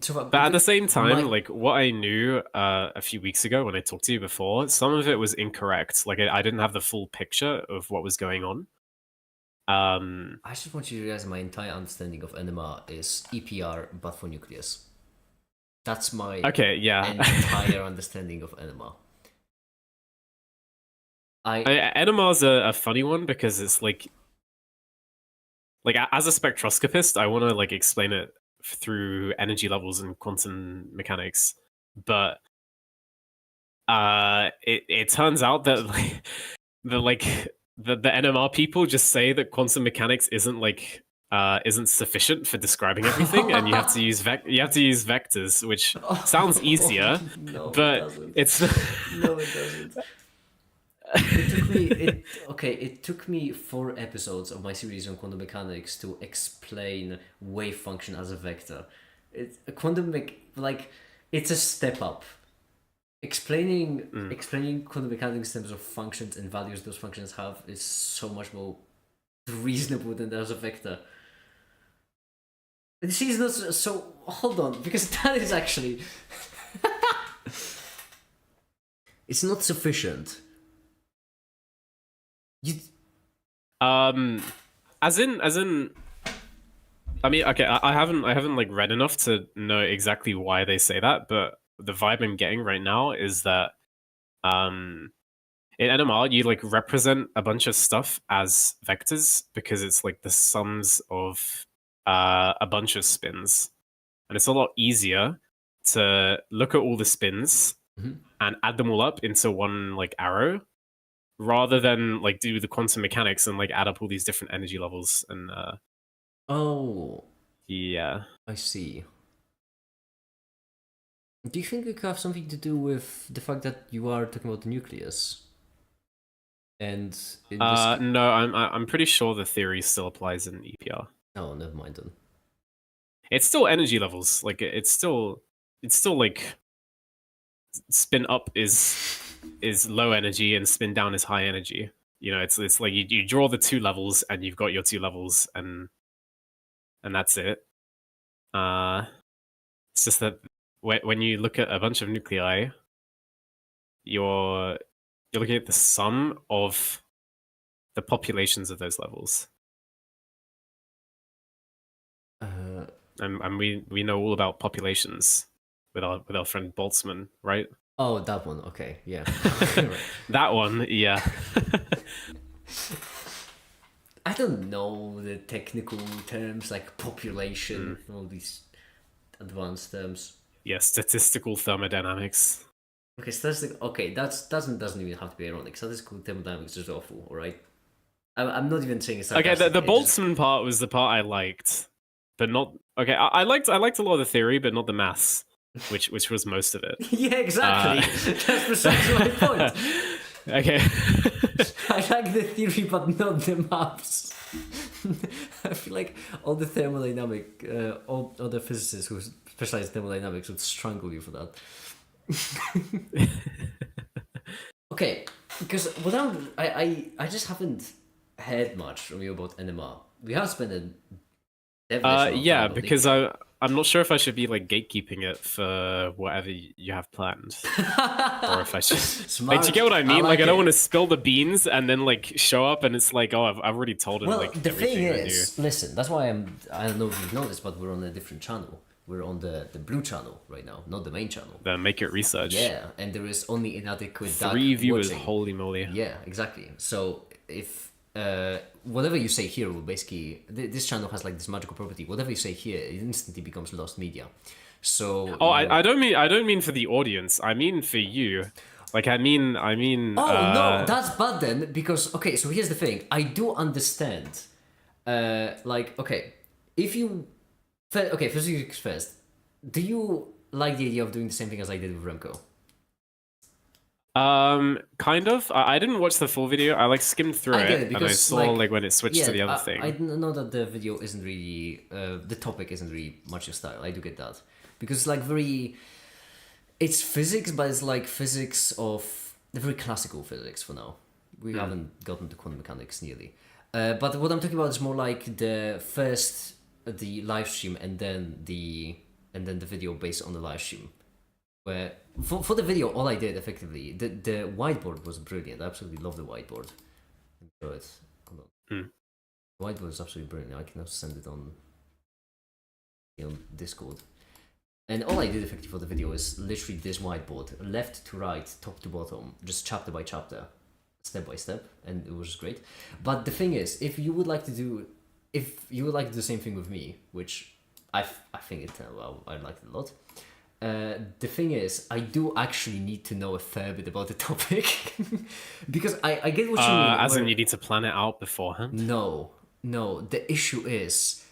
So far, But at the same time, my- like what I knew a few weeks ago when I talked to you before, some of it was incorrect. Like I didn't have the full picture of what was going on. I just want you to realize my entire understanding of NMR is EPR, but for nucleus. That's my Okay, yeah. entire understanding of NMR. NMR's a funny one because it's like as a spectroscopist, I want to like explain it through energy levels and quantum mechanics, but it turns out that like the NMR people just say that quantum mechanics isn't sufficient for describing everything, and you have to use vectors, which sounds easier, No, but it's no, it doesn't. It took me 4 episodes of my series on quantum mechanics to explain wave function as a vector. It's a step up. Explaining quantum mechanics in terms of functions and values those functions have is so much more reasonable than as a vector. This is not so. Hold on, because that is actually it's not sufficient. as in I mean, okay, I haven't like read enough to know exactly why they say that, but the vibe I'm getting right now is that in NMR you like represent a bunch of stuff as vectors because it's like the sums of a bunch of spins, and it's a lot easier to look at all the spins and add them all up into one like arrow rather than like do the quantum mechanics and like add up all these different energy levels and Oh, yeah. I see. Do you think it could have something to do with the fact that you are talking about the nucleus? And No, I'm pretty sure the theory still applies in EPR. Oh, never mind then. It's still energy levels. Like it's still like spin up is low energy and spin down is high energy. You know, it's like you draw the 2 levels and you've got your 2 levels and that's it. It's just that when you look at a bunch of nuclei, you're looking at the sum of the populations of those levels. And we know all about populations with our friend Boltzmann, right? Oh, that one. Okay, yeah. That one, yeah. I don't know the technical terms like population, all these advanced terms. Yeah, statistical thermodynamics. Okay, that doesn't even have to be ironic. Statistical thermodynamics is awful. All right, I'm not even saying it's okay. sarcastic. The Boltzmann part was the part I liked, but not okay. I liked a lot of the theory, but not the maths, which was most of it. Yeah, exactly. That's precisely my point. Okay. I like the theory, but not the maths. I feel like all the all the physicists who specialize in thermodynamics would strangle you for that. Okay, because I just haven't heard much from you about NMR. We have spent a definition of Yeah, time because about I'm not sure if I should be like gatekeeping it for whatever you have planned, or if I should. Smart. Like, do you get what I mean? like I don't it. want to spill the beans and then like show up and it's like, oh, I've already told him Well, like the thing everything I knew. is, listen, that's why I don't know if you've noticed, but we're on a different channel. We're on the blue channel right now, not the main channel. The make it research. Yeah, and there is only inadequate 3 viewers. watching. Holy moly. Yeah, exactly. So if whatever you say here will basically this channel has like this magical property. Whatever you say here, it instantly becomes lost media. So Oh, I don't mean for the audience. I mean for you. Like I mean. Oh no, that's bad then, because okay, so here's the thing. I do understand. Like okay, if you first things first, do you like the idea of doing the same thing as I did with Remco? Kind of. I didn't watch the full video. I like skimmed through I get it, and I because, saw like when it switched to the other thing. I know that the video isn't really the topic isn't really much your style. I do get that, because it's like it's physics, but it's like physics of the very classical physics for now. We haven't gotten to quantum mechanics nearly. But what I'm talking about is more like the live stream and then the video based on the live stream. Where for the video, all I did effectively, the whiteboard was brilliant. I absolutely love the whiteboard. Enjoy it. Hold on. The whiteboard is absolutely brilliant. I can also send it on Discord. And all I did effectively for the video is literally this whiteboard, left to right, top to bottom, just chapter by chapter, step by step, and it was great. But the thing is, if you would like to do the same thing with me, which I think I liked it a lot. The thing is, I do actually need to know a fair bit about the topic because I get what you mean. As in, you need to plan it out beforehand. No. The issue is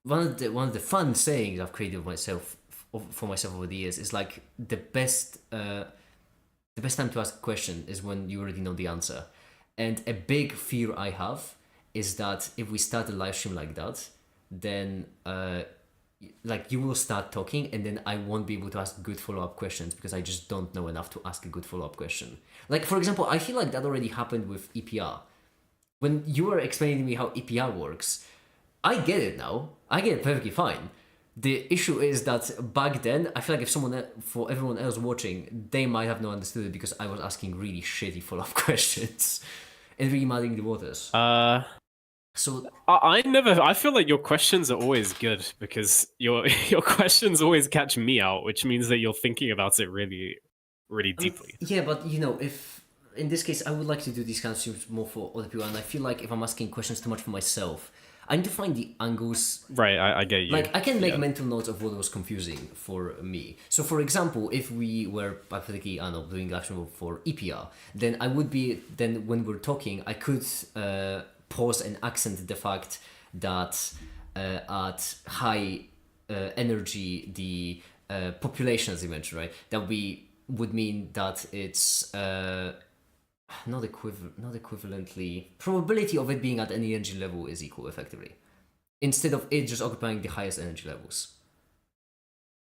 one of the fun sayings I've created for myself over the years is like the best time to ask a question is when you already know the answer, and a big fear I have is that if we start a live stream like that, then like you will start talking and then I won't be able to ask good follow-up questions because I just don't know enough to ask a good follow-up question. Like for example, I feel like that already happened with EPR. When you were explaining to me how EPR works, I get it now. I get it perfectly fine. The issue is that back then, I feel like for everyone else watching, they might have not understood it because I was asking really shitty follow-up questions and really muddying the waters. So I feel like your questions are always good because your questions always catch me out, which means that you're thinking about it really, really deeply. Yeah, but if in this case I would like to do these kinds of streams more for other people, and I feel like if I'm asking questions too much for myself, I need to find the angles. Right, I get you. Like I can make mental notes of what was confusing for me. So for example, if we were hypothetically, doing action for EPR, then when we're talking, I could pause and accent the fact that at high energy, the population, as you mentioned, right, that would mean that it's not equivalently, probability of it being at any energy level is equal effectively, instead of it just occupying the highest energy levels.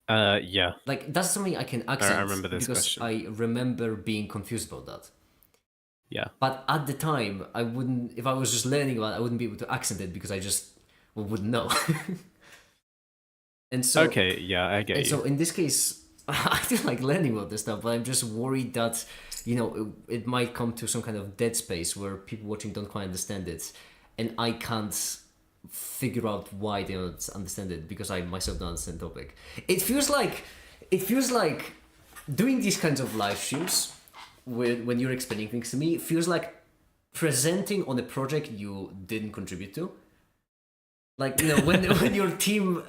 Yeah. Like that's something I can accent. I remember this because question. I remember being confused about that. Yeah. But at the time, I wouldn't. If I was just learning about it, I wouldn't be able to accent it because I just wouldn't know. And so okay, yeah, I get you. So in this case, I do like learning about this stuff, but I'm just worried that it might come to some kind of dead space where people watching don't quite understand it, and I can't figure out why they don't understand it because I myself don't understand the topic. It feels like doing these kinds of live streams when you're explaining things to me, it feels like presenting on a project you didn't contribute to. Like when your team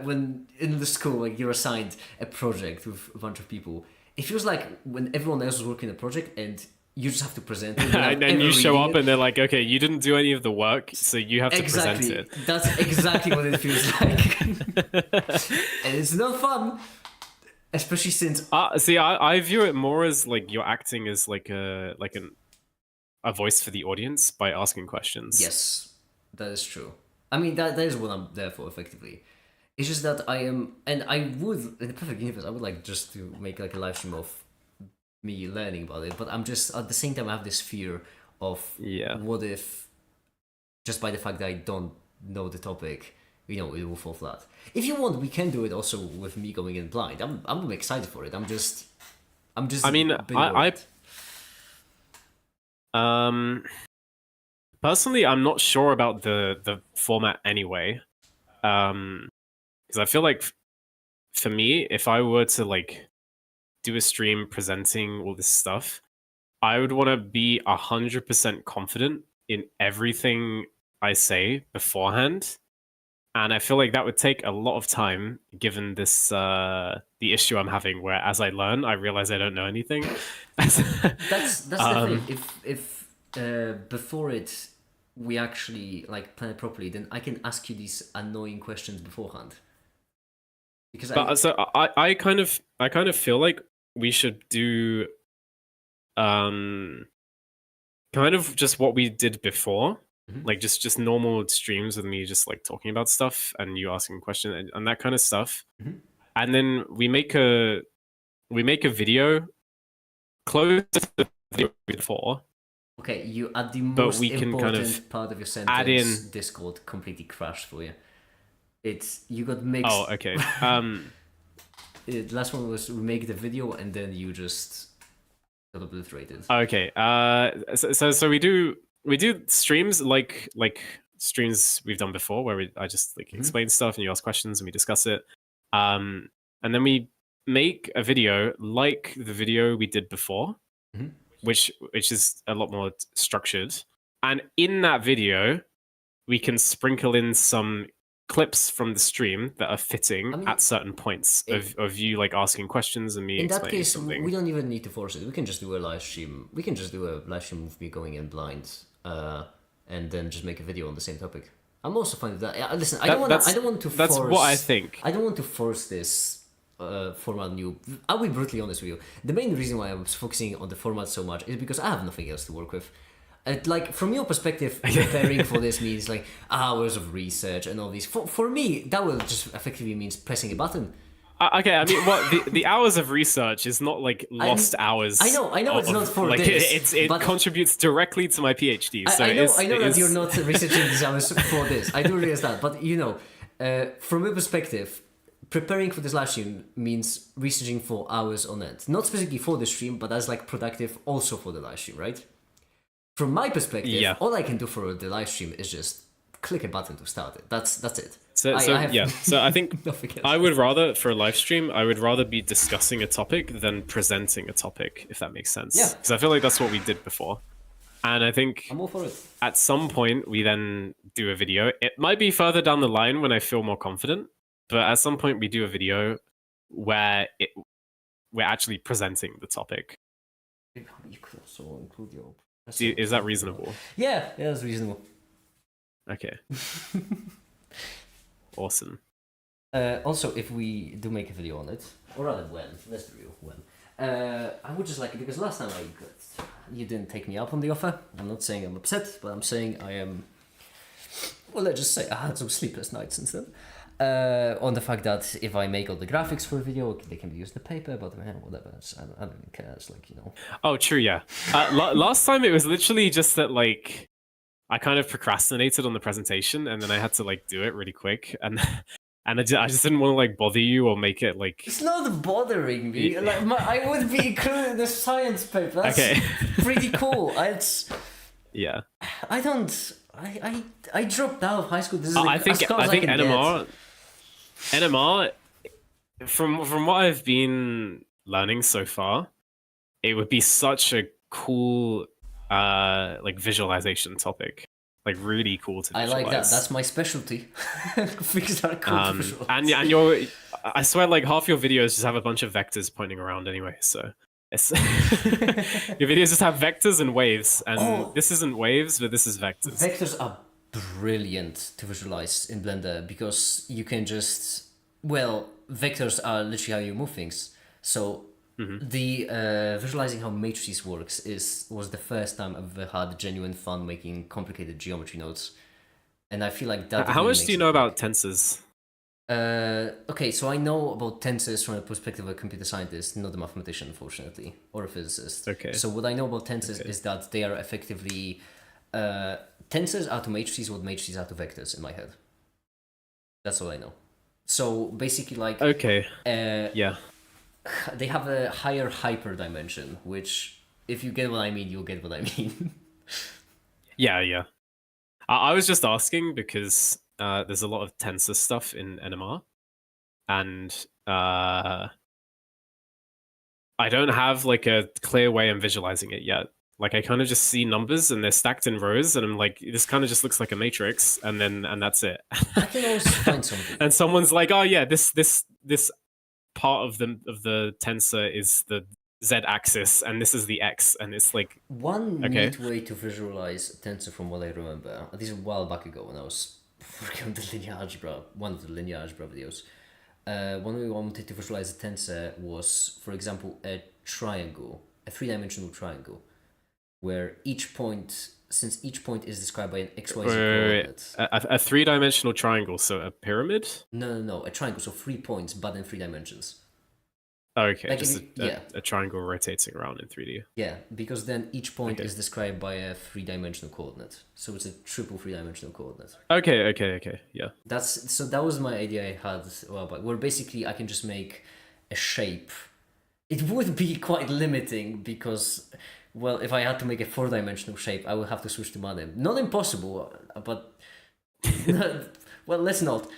when in the school, like you're assigned a project with a bunch of people, it feels like when everyone else is working on a project and you just have to present it. And then you show up and they're like, okay, you didn't do any of the work, so you have to present it. That's exactly what it feels like. And it's not fun. Especially since see, I view it more as like you're acting as like a voice for the audience by asking questions. Yes, that is true. I mean that is what I'm there for effectively. It's just that I am, and I would in the perfect universe, I would like just to make like a live stream of me learning about it, but I'm just at the same time I have this fear of Yeah. what if just by the fact that I don't know the topic, it will fall flat. If you want, we can do it also with me going in blind. I'm excited for it. I'm just. I mean, a bit I worried. personally, I'm not sure about the format anyway. Because I feel like for me, if I were to like do a stream presenting all this stuff, I would want to be 100% confident in everything I say beforehand. And I feel like that would take a lot of time, given this the issue I'm having, where as I learn, I realize I don't know anything. That's the thing. If before it we actually like plan it properly, then I can ask you these annoying questions beforehand. Because But so I kind of feel like we should do kind of just what we did before, like just normal streams with me just like talking about stuff and you asking questions and that kind of stuff. And then we make a video close to the video before. Okay, you at the But most we can important kind of part of your sentence, add in- Discord completely crashed for you. It's you got mixed. Oh, okay. The last one was we make the video and then you just got obliterated. Okay. So we do streams like streams we've done before where I just like explain stuff and you ask questions and we discuss it. And then we make a video like the video we did before, which is a lot more structured. And in that video, we can sprinkle in some clips from the stream that are fitting at certain points of you like asking questions and me in that explaining case, something. we don't even need to force it. We can just do a live stream. We can just do a live stream of me going in blind, and then just make a video on the same topic. I'm also fine with that. Listen, I don't want to. That's force, what I think. I don't want to force this format new. I'll be brutally honest with you. The main reason why I was focusing on the format so much is because I have nothing else to work with. Like from your perspective, preparing for this means like hours of research and all these. For me, that will just effectively means pressing a button. Okay, I mean, what the hours of research is not like lost hours. I know, it's not for like, this. It contributes directly to my PhD. So I know that you're not researching these hours for this. I do realize that, but from your perspective, preparing for this live stream means researching for hours on end. Not specifically for the stream, but as like productive also for the live stream, right? From my perspective, all I can do for the live stream is just click a button to start it. That's it. So I think I would rather for a live stream, I would rather be discussing a topic than presenting a topic, if that makes sense. Yeah. Because I feel like that's what we did before. And I think I'm all for it. At some point we then do a video. It might be further down the line when I feel more confident, but at some point we do a video where we're actually presenting the topic. You could also include your. Is that reasonable? Yeah, that's reasonable. Okay. Awesome. Also, if we do make a video on it, or rather when, let's do when. I would just like it because last time you didn't take me up on the offer. I'm not saying I'm upset, but I'm saying I am. Well, let's just say I had some sleepless nights instead. On the fact that if I make all the graphics for a video, they can be used the paper, but whatever. I don't even care. It's like, Oh, true, yeah. Last time it was literally just that, like, I kind of procrastinated on the presentation, and then I had to, like, do it really quick, and I just didn't want to, like, bother you or make it, like... It's not bothering me. Like, I would be included in the science paper. That's pretty cool. Yeah. I don't... I dropped out of high school. This is I think NMR, from what I've been learning so far, it would be such a cool like visualization topic, like really cool to visualize. I like that. That's my specialty. Things that are cool to visualize. And I swear, like half your videos just have a bunch of vectors pointing around anyway. So it's your videos just have vectors and waves, and this isn't waves, but this is vectors. Vectors are brilliant to visualize in Blender because you can just vectors are literally how you move things. So the visualizing how matrices works was the first time I've ever had genuine fun making complicated geometry nodes, and I feel like that. How much do you know about tensors? Okay, so I know about tensors from a perspective of a computer scientist, not a mathematician, unfortunately, or a physicist. Okay. So what I know about tensors Okay. is that they are effectively tensors are to matrices what matrices are to vectors in my head. That's all I know. So basically, like, Okay. uh, Yeah. they have a higher hyperdimension, which, if you get what I mean, you'll get what I mean. Yeah. Yeah. I was just asking because there's a lot of tensor stuff in NMR, and I don't have like a clear way I'm visualizing it yet. Like I kind of just see numbers and they're stacked in rows, and I'm like, this kind of just looks like a matrix, and that's it. I can always find something. And someone's like, oh yeah, this part of the tensor is the z-axis, and this is the x, and it's like, One okay, neat way to visualize tensor from what I remember, this is a while back ago when I was working on the linear algebra, one of the linear algebra videos. One way we wanted to visualize a tensor was, for example, a triangle, a three-dimensional triangle, where each point, since each point is described by an XYZ coordinate. a three-dimensional triangle, so a pyramid. No, a triangle, so 3 points, but in 3 dimensions. Okay, Like just yeah. a triangle rotating around in 3D. Yeah, because then each point Okay. is described by a 3-dimensional coordinate. So it's a triple 3-dimensional coordinate. Okay, yeah. That was my idea I had a while back, where basically I can just make a shape. It would be quite limiting because, well, if I had to make a 4-dimensional shape, I would have to switch to MANIM. Not impossible, but well, let's not.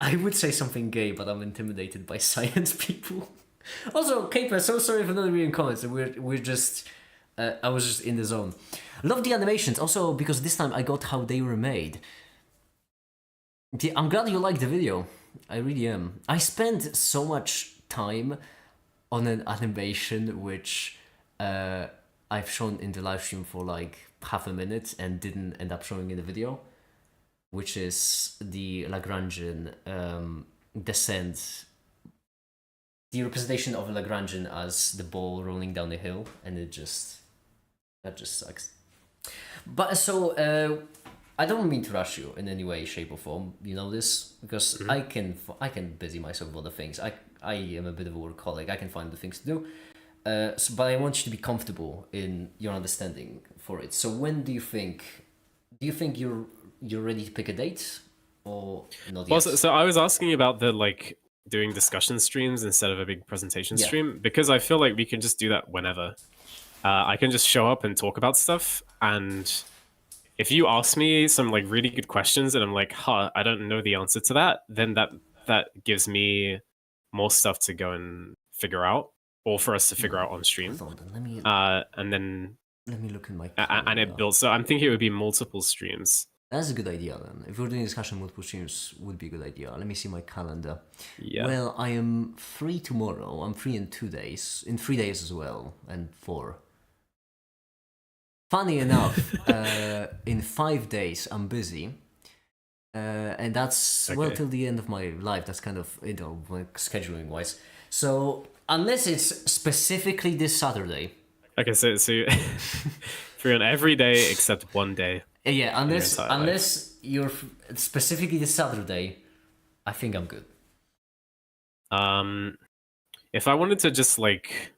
I would say something gay, but I'm intimidated by science people. Also, Caper, so sorry for not reading comments. We're just, I was just in the zone. Love the animations, also because this time I got how they were made. I'm glad you liked the video. I really am. I spent so much time on an animation which I've shown in the live stream for like half a minute and didn't end up showing in the video, which is the Lagrangian descent, the representation of a Lagrangian as the ball rolling down the hill, and that just sucks. But so I don't mean to rush you in any way, shape, or form. You know this because I can busy myself with other things. I am a bit of a workaholic. I can find the things to do. But I want you to be comfortable in your understanding for it. So when do you think you're ready to pick a date or not yet? Well, so I was asking about the like doing discussion streams instead of a big presentation stream, because I feel like we can just do that whenever. I can just show up and talk about stuff, and if you ask me some like really good questions and I'm like, I don't know the answer to that, then that gives me more stuff to go and figure out, or for us to figure out on stream. Hold on, let me look in my calendar. And it builds. So I'm thinking it would be multiple streams. That's a good idea then. If we're doing discussion multiple streams, would be a good idea. Let me see my calendar. Yeah. Well, I am free tomorrow. I'm free in 2 days, in 3 days as well, and 4. Funny enough, in 5 days I'm busy, and that's well till the end of my life. That's kind of like scheduling wise. So unless it's specifically this Saturday. Okay, so free on every day except one day. Yeah, unless you're specifically this Saturday, I think I'm good. If I wanted to just like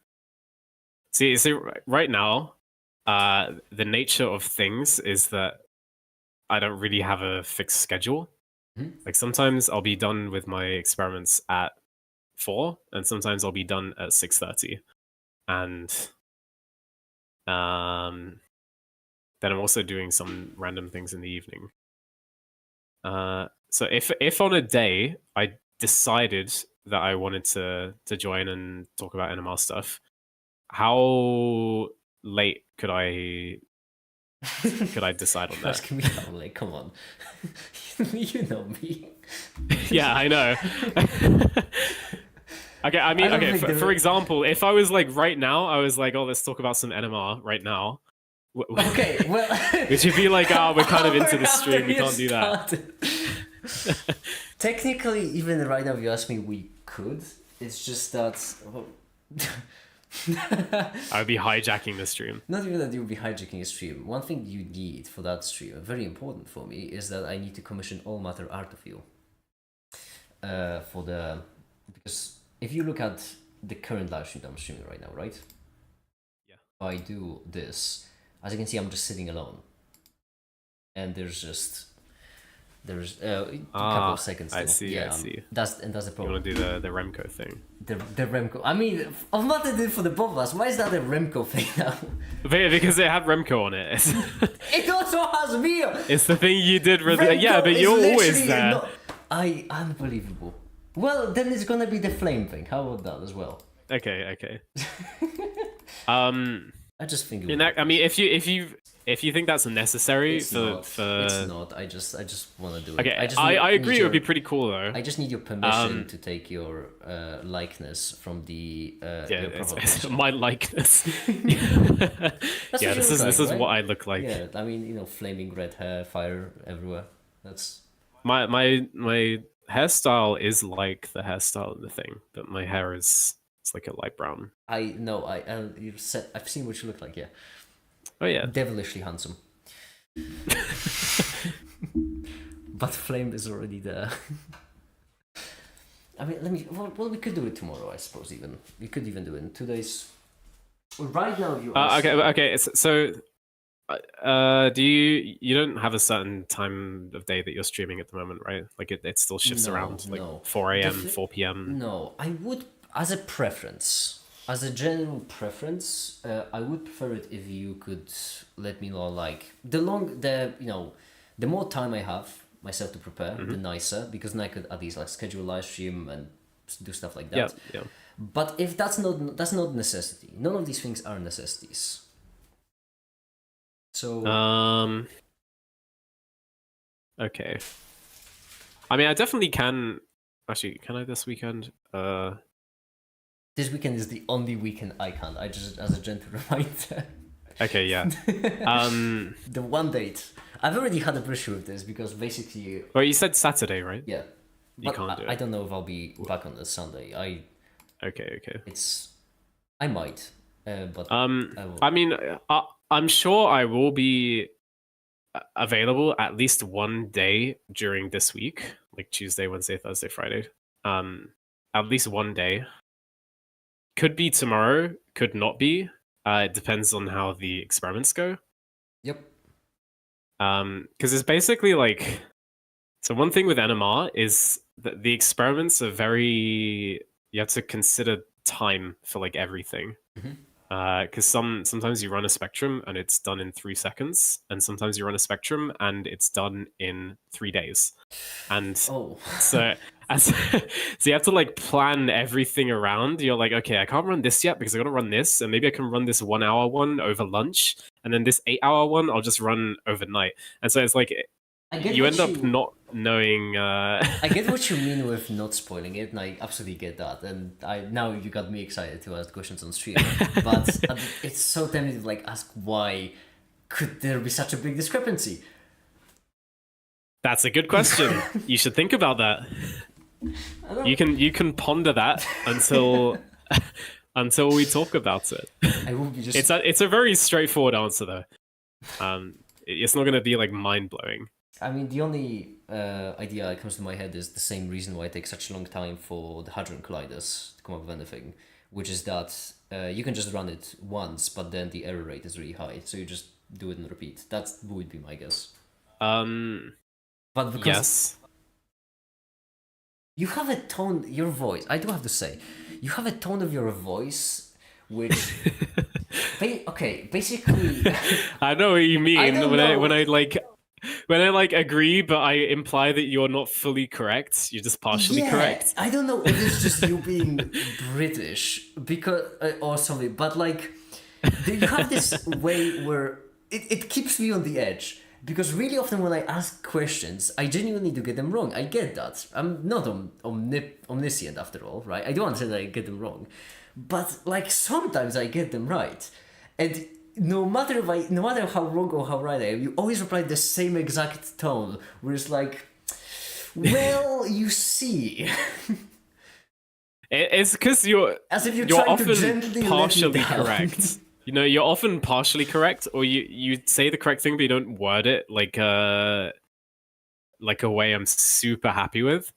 see right now, the nature of things is that I don't really have a fixed schedule. Mm-hmm. Like sometimes I'll be done with my experiments at 4, and sometimes I'll be done at 6:30, and then I'm also doing some random things in the evening. So if on a day I decided that I wanted to join and talk about NMR stuff, how late could I decide on that? Asking me how late? Come on, you know me. Yeah, I know. Okay, I mean, okay. For example, if I was like right now, I was like, oh, let's talk about some NMR right now. Okay, well, would you be like, oh, we're kind of into the stream, we can't do that? Technically, even right now, if you ask me, we could. It's just that I would be hijacking the stream. Not even that you'll be hijacking a stream. One thing you need for that stream, very important for me, is that I need to commission all matter art of you. Because if you look at the current live stream that I'm streaming right now, right? Yeah. If I do this, as you can see, I'm just sitting alone, and there's a couple of seconds. I still. see. Yeah, I see. That's the You problem. want to do the Remco thing? The Remco. I mean, of what they did for the both of us. Why is that a Remco thing now? Because it had Remco on it. It also has me. It's the thing you did. Remco Yeah, but is you're always literally there. Unbelievable. Well, then it's gonna be the flame thing. How about that as well? Okay. I just think. I mean, if you think that's necessary It's not. I just want to do it. Okay, I I agree. It would be pretty cool though. I just need your permission to take your likeness from the. Yeah, your it's my likeness. That's Yeah, what you this look is like, what right? I look like. Yeah, I mean, flaming red hair, fire everywhere. That's. My hairstyle is like the hairstyle in the thing, but my hair is it's like a light brown. I know. You said I've seen what you look like. Yeah. Oh yeah. Devilishly handsome. But flame is already there. I mean, well, we could do it tomorrow, I suppose. Even we could even do it in 2 days. Right now, you. Okay. So, do you don't have a certain time of day that you're streaming at the moment, right? Like it still shifts around, like 4 a.m., 4 p.m. No, I would, as a preference, as a general preference, I would prefer it if you could let me know, like the more time I have myself to prepare, the nicer, because then I could at least like schedule a live stream and do stuff like that. Yeah. But if that's not necessity. None of these things are necessities. So okay. I mean, I definitely can. Actually, can I this weekend? This weekend is the only weekend I can't. I just, as a gentle reminder. Okay, yeah. The one date. I've already had a issue with this because basically. Well, you said Saturday, right? Yeah. You But can't do it. I don't know if I'll be back on the Sunday. Okay. I might. But I will. I mean, I'm sure I will be available at least one day during this week, like Tuesday, Wednesday, Thursday, Friday. At least one day. Could be tomorrow, could not be. It depends on how the experiments go. Yep. Because it's basically like, so one thing with NMR is that the experiments are very, you have to consider time for like everything. Because sometimes you run a spectrum and it's done in 3 seconds, and sometimes you run a spectrum and it's done in 3 days. And so you have to like plan everything around. You're like, okay, I can't run this yet because I gotta run this, and maybe I can run this 1 hour one over lunch, and then this 8 hour one I'll just run overnight. And so it's like you end up not knowing. I get what you mean with not spoiling it, and I absolutely get that. And now you got me excited to ask questions on stream. But it's so tempting to like ask why could there be such a big discrepancy? That's a good question. You should think about that. You can ponder that until we talk about it. I will be just. It's a very straightforward answer though. It's not going to be like mind blowing. I mean, the only idea that comes to my head is the same reason why it takes such a long time for the Hadron Colliders to come up with anything, which is that you can just run it once, but then the error rate is really high, so you just do it and repeat. That would be my guess. But because Yes. you have a tone, your voice, I do have to say, you have a tone of your voice which basically I know what you mean don't when know. when I like agree, but I imply that you're not fully correct. You're just partially correct. I don't know if it's just you being British because or something, but like you have this way where it keeps me on the edge. Because really often when I ask questions, I genuinely do get them wrong. I get that. I'm not omniscient after all, right? I don't understand that I get them wrong. But like sometimes I get them right. And no matter how wrong or how right I am, you always reply the same exact tone, where it's like, well, you see. It's because you're As if you're you're trying to often gently let me partially down. correct. You know, you're often partially correct, or you say the correct thing, but you don't word it like a way I'm super happy with.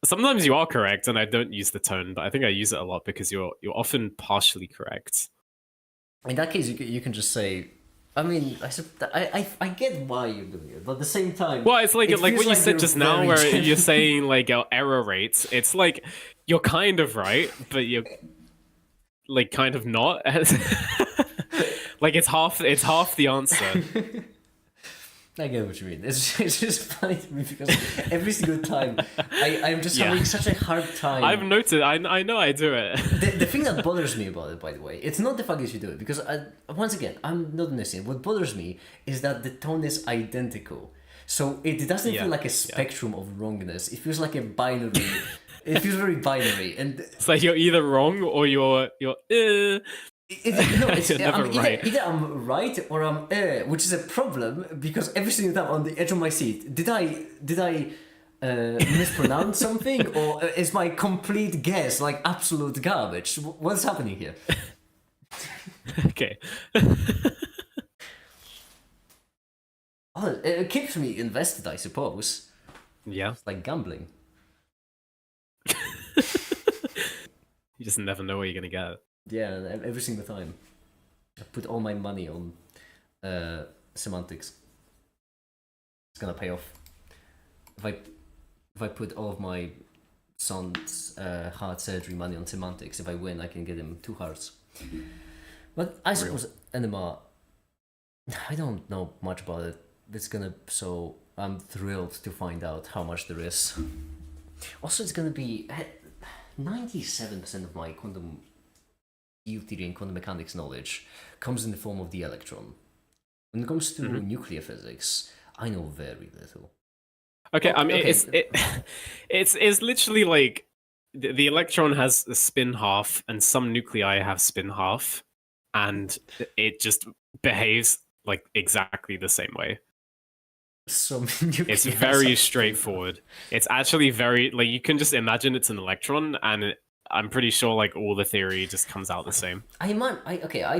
Sometimes you are correct, and I don't use the tone, but I think I use it a lot because you're often partially correct. In that case, you can just say. I mean, I get why you're doing it, but at the same time, Well, it's like it what feels you like said you're just now, very where gently- you're saying like error rates. It's like you're kind of right, but you're like kind of not. Like it's half the answer. I get what you mean. It's just funny to me because every single time I'm just Yeah. having such a hard time. I've noted. I know I do it. The thing that bothers me about it, by the way, it's not the fact that you do it, because once again, I'm not innocent. What bothers me is that the tone is identical. So it doesn't Yeah, feel like a yeah. spectrum of wrongness. It feels like a binary. It feels very binary. And It's like you're either wrong or you're. no, it's, You're never either, right. either I'm right or I'm which is a problem, because every single time on the edge of my seat, did I mispronounce something, or is my complete guess like absolute garbage? What's happening here? Okay. Oh, it keeps me invested, I suppose. Yeah. It's like gambling. You just never know what you're gonna get. Yeah, and every single time. I put all my money on semantics. It's gonna pay off. If I put all of my son's heart surgery money on semantics, if I win, I can get him 2 hearts. But I suppose NMR, I don't know much about it. So I'm thrilled to find out how much there is. Also, it's gonna be 97% of my quantum field theory and quantum mechanics knowledge comes in the form of the electron. When it comes to nuclear physics, I know very little. Okay, I mean Okay. it's literally like the electron has a spin half, and some nuclei have spin half, and it just behaves like exactly the same way. So It's very straightforward. It's actually very like you can just imagine it's an electron, and I'm pretty sure like all the theory just comes out the same. I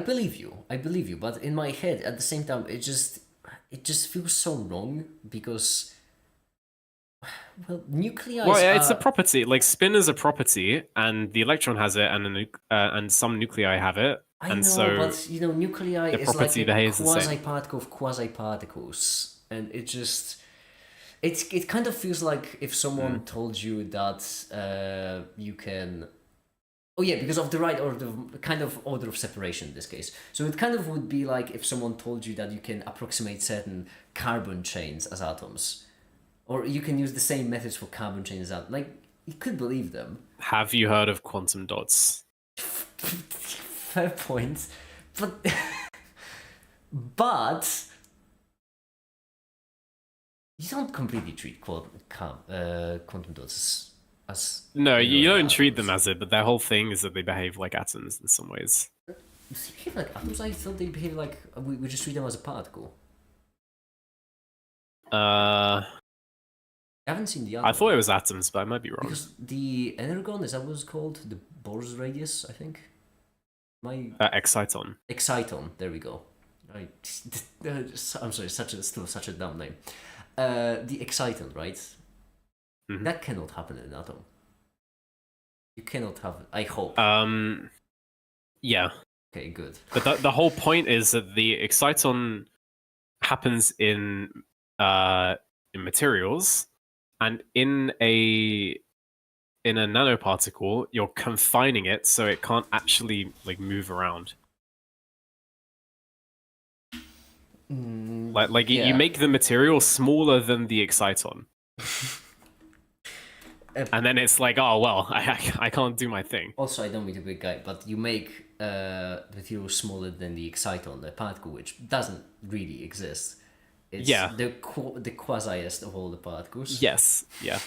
believe you, but in my head at the same time it just feels so wrong, because well, nuclei Well, it's a property. Like spin is a property, and the electron has it, and some nuclei have it, I and know, so but you know, nuclei the is like property a behaves the same. quasi-particle of quasi-particles, and it kind of feels like if someone told you that you can. Oh yeah, because of the right order, kind of order of separation in this case. So it kind of would be like if someone told you that you can approximate certain carbon chains as atoms, or you can use the same methods for carbon chains as atoms. Like, you could believe them. Have you heard of quantum dots? Fair point, but you don't completely treat quantum dots as No, you know, don't treat atoms. them as it, but their whole thing is that they behave like atoms in some ways. They behave like atoms. I thought they behave like we just treat them as a particle. I I haven't seen the other. thought it was atoms, but I might be wrong. Because the energon, is that what it's called? The Bohr's radius, I think. My Exciton. exciton. There we go. I'm sorry, still such a dumb name. The exciton, right? Mhm. That cannot happen in an atom. You cannot have. I hope. Yeah, Okay, good. but the whole point is that the exciton happens in materials, and in a nanoparticle, you're confining it so it can't actually like move around. Like yeah. you make the material smaller than the exciton. And then it's like, oh well, I can't do my thing. Also, I don't mean to be a big guy, but you make the material smaller than the exciton, the particle, which doesn't really exist. It's Yeah. the quasiest of all the particles. Yes, yeah.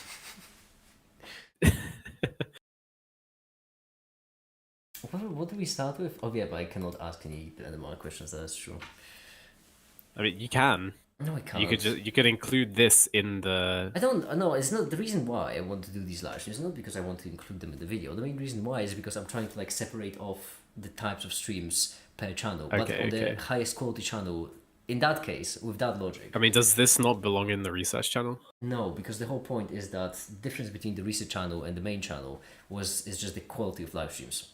What do we start with? Oh yeah, but I cannot ask any more questions. That's true. I mean, you can. No, I can't. You could include this in the. I don't know. It's not the reason why I want to do these live streams. It's not because I want to include them in the video. The main reason why is because I'm trying to like separate off the types of streams per channel. But Okay, on okay. the highest quality channel, in that case, with that logic, I mean, does this not belong in the research channel? no, because the whole point is that the difference between the research channel and the main channel is just the quality of live streams.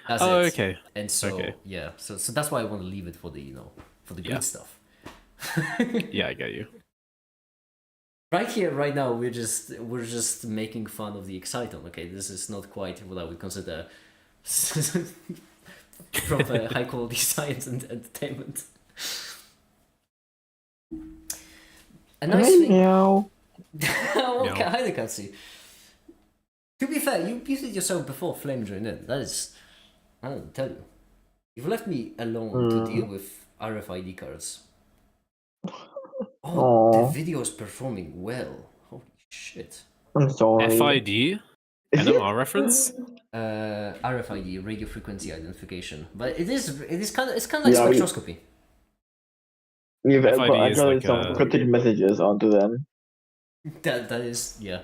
That's Oh, it. okay. And so Okay. yeah, so that's why I want to leave it for the for the Yeah. good stuff. Yeah, I get you. Right here, right now, we're just making fun of the Exciton. Okay, this is not quite what I would consider proper high quality science and entertainment. A nice thing. Meow. Okay, hi there, Katsu. To be fair, you muted yourself before Flame joined in. That is, I don't tell you. You've left me alone to deal with RFID cards. Oh, the Aw. video is performing well. Holy shit. I'm sorry. FID? NMR reference? RFID, radio frequency identification, but it's kind of like Yeah, spectroscopy. We've FID I is got like some a- cryptic messages onto them. That is yeah.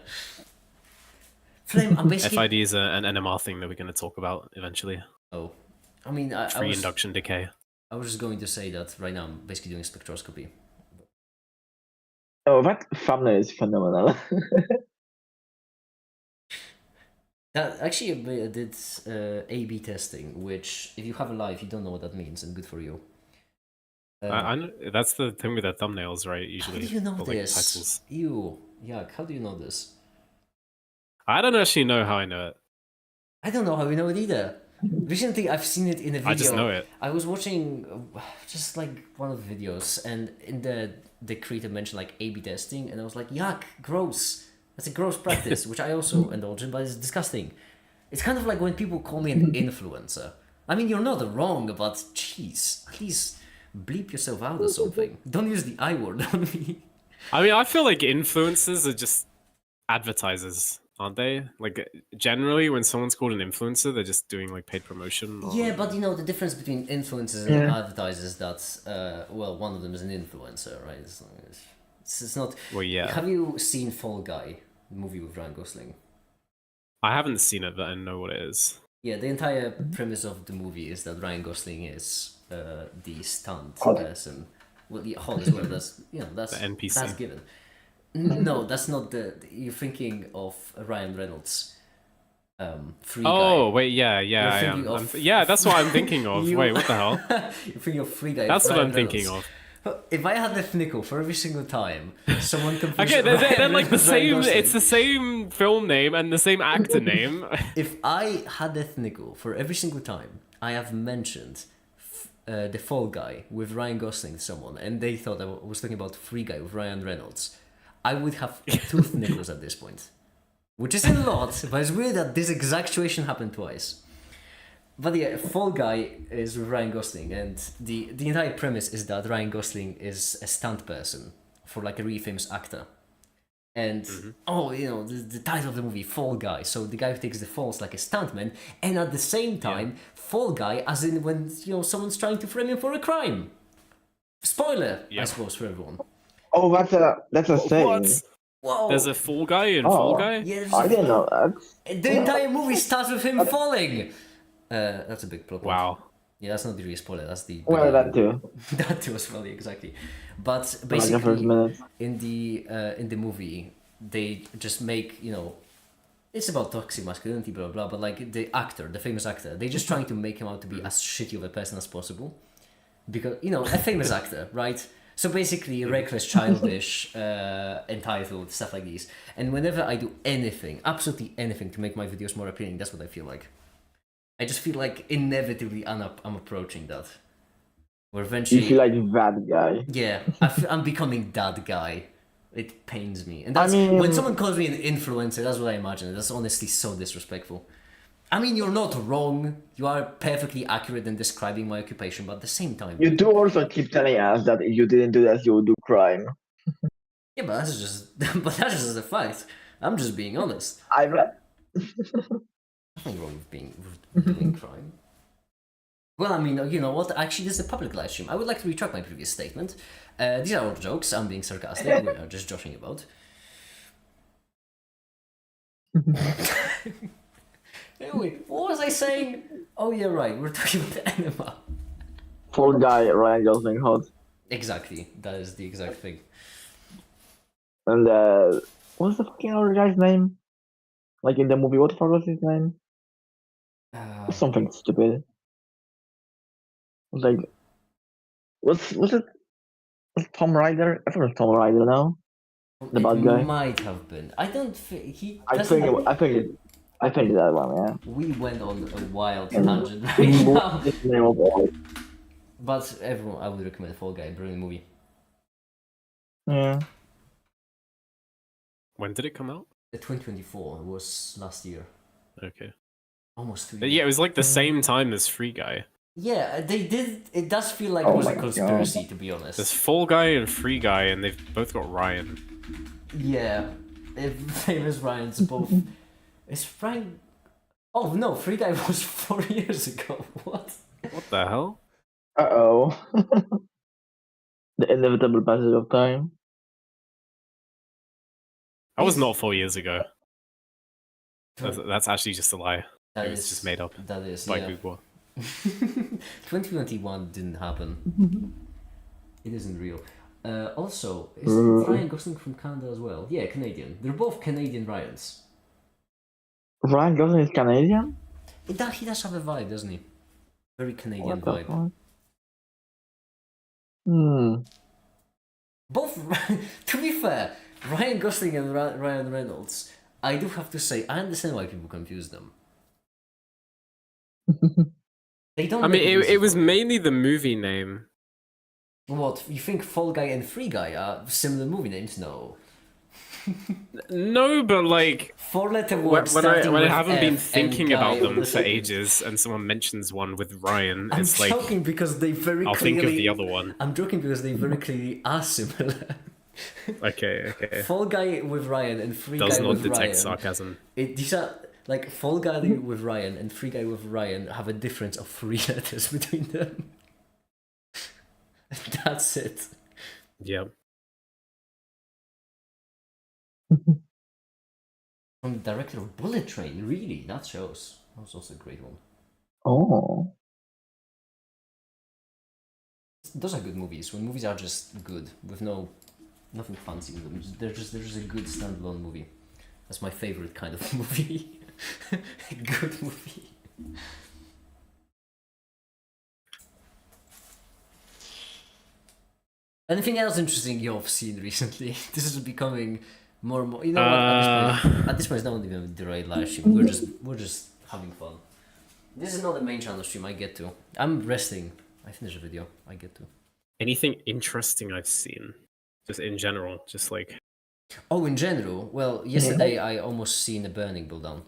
Flame, I'm basically. FID is an NMR thing that we're going to talk about eventually. Oh, I mean, I Free was induction decay. I was just going to say that right now I'm basically doing spectroscopy. Oh, that thumbnail is phenomenal. That actually I did A/B testing, which if you have a live, you don't know what that means, and good for you. I know, that's the thing with the thumbnails, right? How Usually, do you know or, like, this? titles. Ew, yuck! How do you know this? I don't actually know how I know it. I don't know how you know it either. Recently, I've seen it in a video. I just know it. I was watching just like one of the videos, and in the creator mentioned like A/B testing, and I was like, yuck, gross. That's a gross practice, which I also indulge in, but it's disgusting. It's kind of like when people call me an influencer. I mean, you're not wrong, but jeez, at least bleep yourself out or something. Don't use the I word on me. I mean, I feel like influencers are just advertisers, aren't they? Like, generally, when someone's called an influencer, they're just doing like paid promotion. Or... Yeah, but the difference between influencers and Yeah. advertisers is that, well, one of them is an influencer, right? It's not. Well, yeah. Have you seen Fall Guy, the movie with Ryan Gosling? I haven't seen it, but I know what it is. Yeah, the entire premise of the movie is that Ryan Gosling is the stunt Hot. person. Well, yeah, hot as well. That's that's The NPC. That's given. No, that's not the. You're thinking of Ryan Reynolds. Free Guy. Oh, wait, yeah, You're I thinking am. of- Yeah, that's what I'm thinking of. You- Wait, what the hell? You're thinking of Free Guy. That's with what Ryan I'm thinking Reynolds. of. If I had the nickel for every single time someone confused Okay, they're Ryan like the Reynolds with Ryan same. Gosling, It's the same film name and the same actor name. if I had that nickel for every single time I have mentioned the Fall Guy with Ryan Gosling to someone, and they thought I was talking about Free Guy with Ryan Reynolds, I would have tooth nickels at this point, which isn't a lot, but it's weird that this exact situation happened twice. But yeah, Fall Guy is with Ryan Gosling, and the entire premise is that Ryan Gosling is a stunt person for like a really famous actor. And the title of the movie, Fall Guy. So the guy who takes the falls like a stuntman, and at the same time, Fall Guy, as in when someone's trying to frame him for a crime. Spoiler, I Yeah. suppose, for everyone. Oh, that's a thing. What? Whoa! There's a Fall Guy in Oh. Fall Guy? Yeah, there's I didn't know that. the entire movie starts with him falling. That's a big plot point. Wow. Yeah, that's not the real spoiler. That's the Well, that too. that too was funny, exactly. But Like the first basically, minute. in the movie, they just make it's about toxic masculinity, blah blah. But like the actor, the famous actor, they just trying to make him out to be as shitty of a person as possible, because a famous actor, right? So basically, reckless, childish, entitled, stuff like these. And whenever I do anything, absolutely anything, to make my videos more appealing, that's what I feel like. I just feel like inevitably I'm approaching that. Where eventually, You feel like that guy. yeah, I'm becoming that guy. It pains me, and I that's mean- when someone calls me an influencer. That's what I imagine. That's honestly so disrespectful. I mean, you're not wrong. You are perfectly accurate in describing my occupation, but at the same time, You do also keep telling us that if you didn't do that, you would do crime. yeah, but that's just a fact. I'm just being honest. I read. Nothing wrong with doing crime. Well, I mean, you know what? Actually, this is a public live stream. I would like to retract my previous statement. These are all jokes. I'm being sarcastic. We are just joshing about. Anyway, what was I saying? Oh, yeah, right. We're talking about anima. Fall Guy, Ryan Gosling hot. Exactly. That is the exact thing. And what's the fucking other guy's name? Like in the movie, what the fuck was his name? Something stupid. Like, was it Tom Ryder? I think it was Tom Ryder now. The it bad guy. might have been. I don't think he. I doesn't- think that one, yeah. We went on a wild And tangent right now. His name of all. But everyone, I would recommend Fall Guy. Brilliant movie. Yeah. When did it come out? The 2024 was last year. Okay. Almost 2 Yeah, years. it was like the same time as Free Guy. Yeah, they did. It does feel like Oh it was a my God. conspiracy, to be honest. There's Fall Guy and Free Guy, and they've both got Ryan. Yeah, famous Ryan's both. Is Ryan? Oh no, Free Guy was 4 years ago. What? What the hell? Uh-oh. The inevitable passage of time. That was not 4 years ago. That's actually just a lie. That It was just made up That is by yeah. Google. 2021 didn't happen. It isn't real. Also, is Mm. Ryan Gosling from Canada as well? Yeah, Canadian. They're both Canadian Ryans. Ryan Gosling is Canadian? He does have a vibe, doesn't he? Very Canadian What the vibe. fuck? Hmm. Both, to be fair, Ryan Gosling and Ryan Reynolds, I do have to say, I understand why people confuse them. They don't. I mean, make easy it was for you. mainly the movie name. What, you think Fall Guy and Free Guy are similar movie names? No. No, but like 4-letter when, words when I starting with haven't F been and thinking Guy about on them the for second. ages, and someone mentions one with Ryan, I'm it's like joking because they very I'll clearly... think of the other one. I'm joking because they very clearly are similar. Okay. Fall Guy with Ryan and Free Does Guy not with detect Ryan. sarcasm. These are like Fall Guy with Ryan and Free Guy with Ryan have a difference of 3 letters between them. That's it. Yeah. From the director of Bullet Train, really? That shows. That was also a great one. Oh. Those are good movies. When movies are just good, with nothing fancy with them. They're just a good standalone movie. That's my favorite kind of movie. A good movie. Anything else interesting you've seen recently? This is becoming more and more. You know what? At this point, it's not even the right live stream. We're just having fun. This is not the main channel stream. I get to. I'm resting. I finish a video. I get to. Anything interesting I've seen, just in general, just like Oh, in general. Well, yesterday I almost seen a burning build down.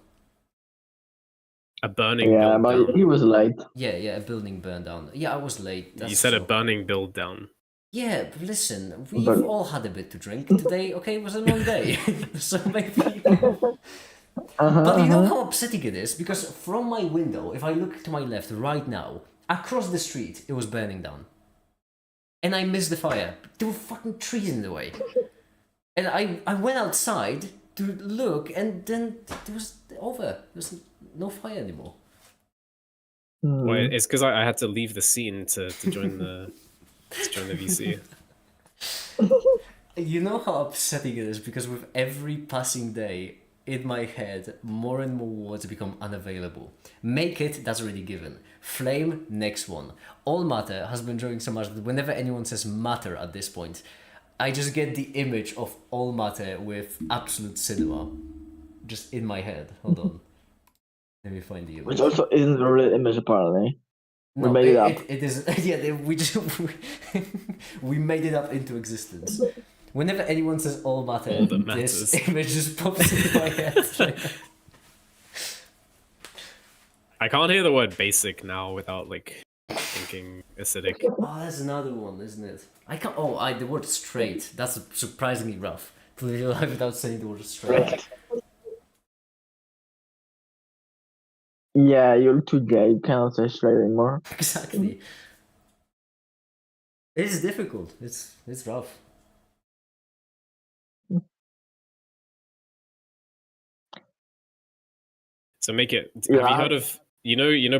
a burning Yeah, build but down. he was late. Yeah, a building burned down. Yeah, I was late. You That's said a true. burning build down. Yeah, but listen, we've But- all had a bit to drink today. Okay, it was a long day, so maybe. But you know how upsetting it is? Because from my window, if I look to my left right now, across the street, it was burning down. And I missed the fire. There were fucking trees in the way. And I went outside to look, and then it was over. There was no fire anymore. Well, it's because I had to leave the scene to join the VC. You know how upsetting it is because with every passing day, in my head, more and more words become unavailable. Make it, that's already given. Flame, next one. All matter has been drawing so much that whenever anyone says matter at this point, I just get the image of all matter with absolute cinema. Just in my head. Hold on. Let me find the image. Which also isn't a real image, apparently. No, we made it up. It is. Yeah, we just we made it up into existence. Whenever anyone says all matter, All that this matters. image just pops into my head. Like, I can't hear the word basic now without like thinking acidic. oh, that's another one, isn't it? I can't. Oh, the word straight. That's surprisingly rough to live your life without saying the word straight. Right. Yeah, you're too gay. You cannot say straight anymore. Exactly. It's difficult. It's rough. So make it. Yeah. Have you heard of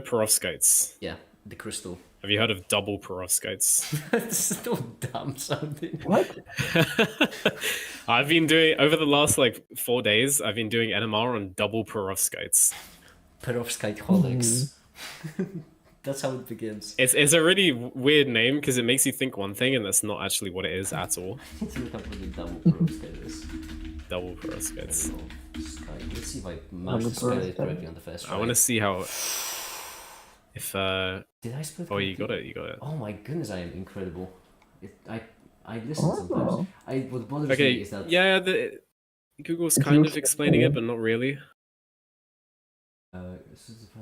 perovskites? Yeah, the crystal. Have you heard of double perovskites? It's so dumb sounding. What? I've been doing over the last like 4 days. I've been doing NMR on double perovskites. Perovskite holics. That's how it begins. It's a really weird name because it makes you think one thing and that's not actually what it is at all. Let's look up what the double perovskite is. Double perovskites. Let's see if I managed to spell it correctly on the first try. I want to see how. If Did I spell it? Oh, you got it. You got it. Oh my goodness, I am incredible. I listen sometimes. What bothers Okay. me is that Yeah. Google's kind of explaining it, but not really.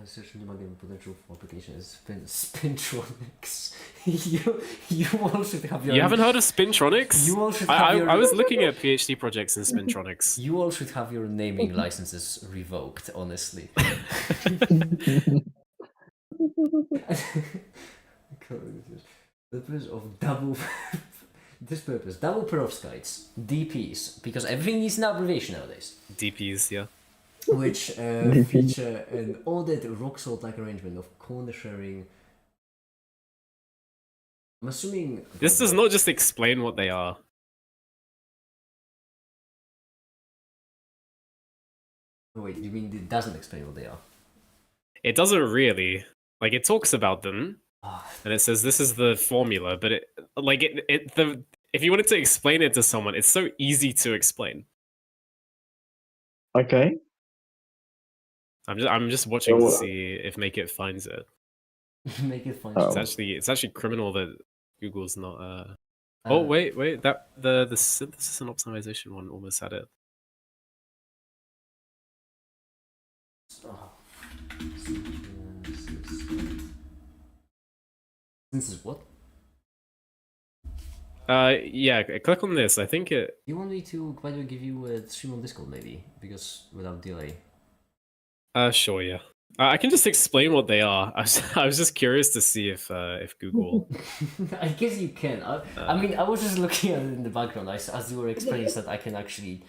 search new magnet potential for application is spintronics. you all should have your. You haven't heard of Spintronics? You all should have your. I was looking at PhD projects in Spintronics. You all should have your naming licenses revoked. Honestly. The purpose of double. This purpose, double perovskites, DPs, because everything needs an abbreviation nowadays. DPs, yeah. Which feature an ordered rock salt-like arrangement of corner sharing. I'm assuming This does not just explain what they are. Oh, wait, you mean it doesn't explain what they are? It doesn't really. Like, it talks about them, and it says this is the formula, but if you wanted to explain it to someone, it's so easy to explain. Okay. I'm just watching to see if Make It finds it. Make it fun. It's actually criminal that Google's not. Oh wait, that the synthesis and optimization one almost had it. This is what? Yeah, click on this. I think it. You want me to, by the way, give you a stream on Discord maybe, because without delay. Sure, yeah. I can just explain what they are. I was just curious to see if Google. I guess you can. I mean, I was just looking at it in the background as you were explaining that I can actually.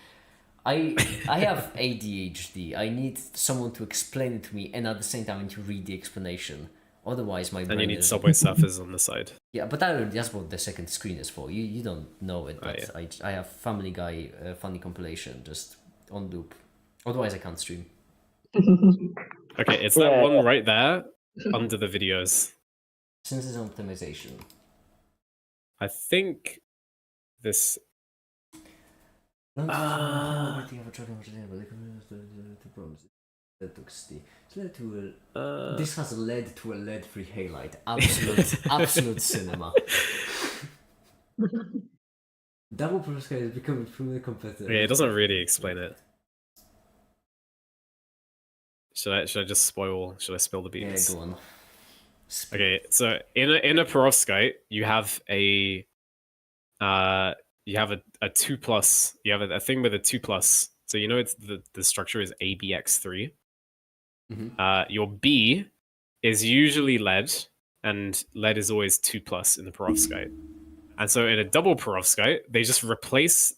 I have ADHD. I need someone to explain it to me, and at the same time, I need to read the explanation. Otherwise, my brain. And you need Subway Surfers on the side. Yeah, but that's what the second screen is for. You don't know it, but yeah. I have Family Guy funny compilation just on loop. Otherwise, I can't stream. Okay, it's that one right there under the videos. Synthesis optimization. I think this. This has led to a LED-free halide. Absolute cinema. Double perovskite is becoming truly competitive. Yeah, it doesn't really explain it. Should I just spoil? Should I spill the beans? Yeah, go on. Okay, so in a perovskite, you have a 2+. You have a thing with a 2+. So you know it's the structure is ABX3. Mm-hmm. Your B is usually lead, and lead is always 2+ in the perovskite. And so in a double perovskite, they just replace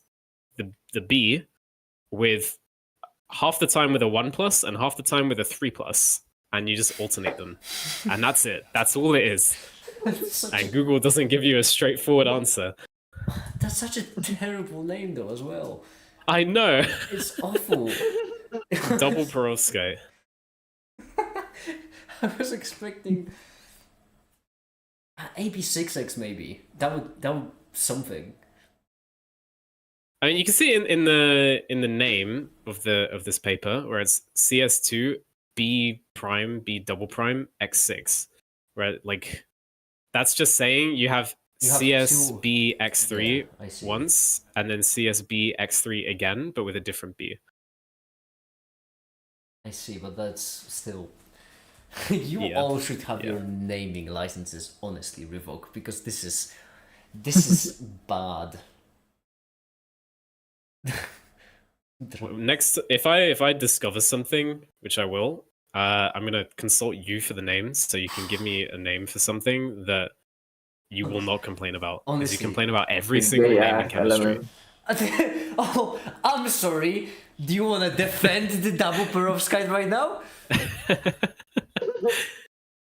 the B with half the time with a 1+ and half the time with a 3+, and you just alternate them. And that's it. That's all it is. And Google doesn't give you a straightforward answer. That's such a terrible name though as well. I know. It's awful. Double perovskite. I was expecting AB6X maybe. That would something. I mean, you can see in the name of this paper where it's CS2 B prime B double prime X6, where like that's just saying you have CSB X3 once and then CSB X3 again, but with a different B. I see, but that's still. You all should have your naming licenses honestly revoked, because this is bad. Next, if I discover something, which I will, I'm gonna consult you for the names, so you can give me a name for something that you will not complain about. Because Honestly. you complain about every The single name in gay-ass chemistry. element. Oh, I'm sorry. Do you want to defend the double perovskite right now?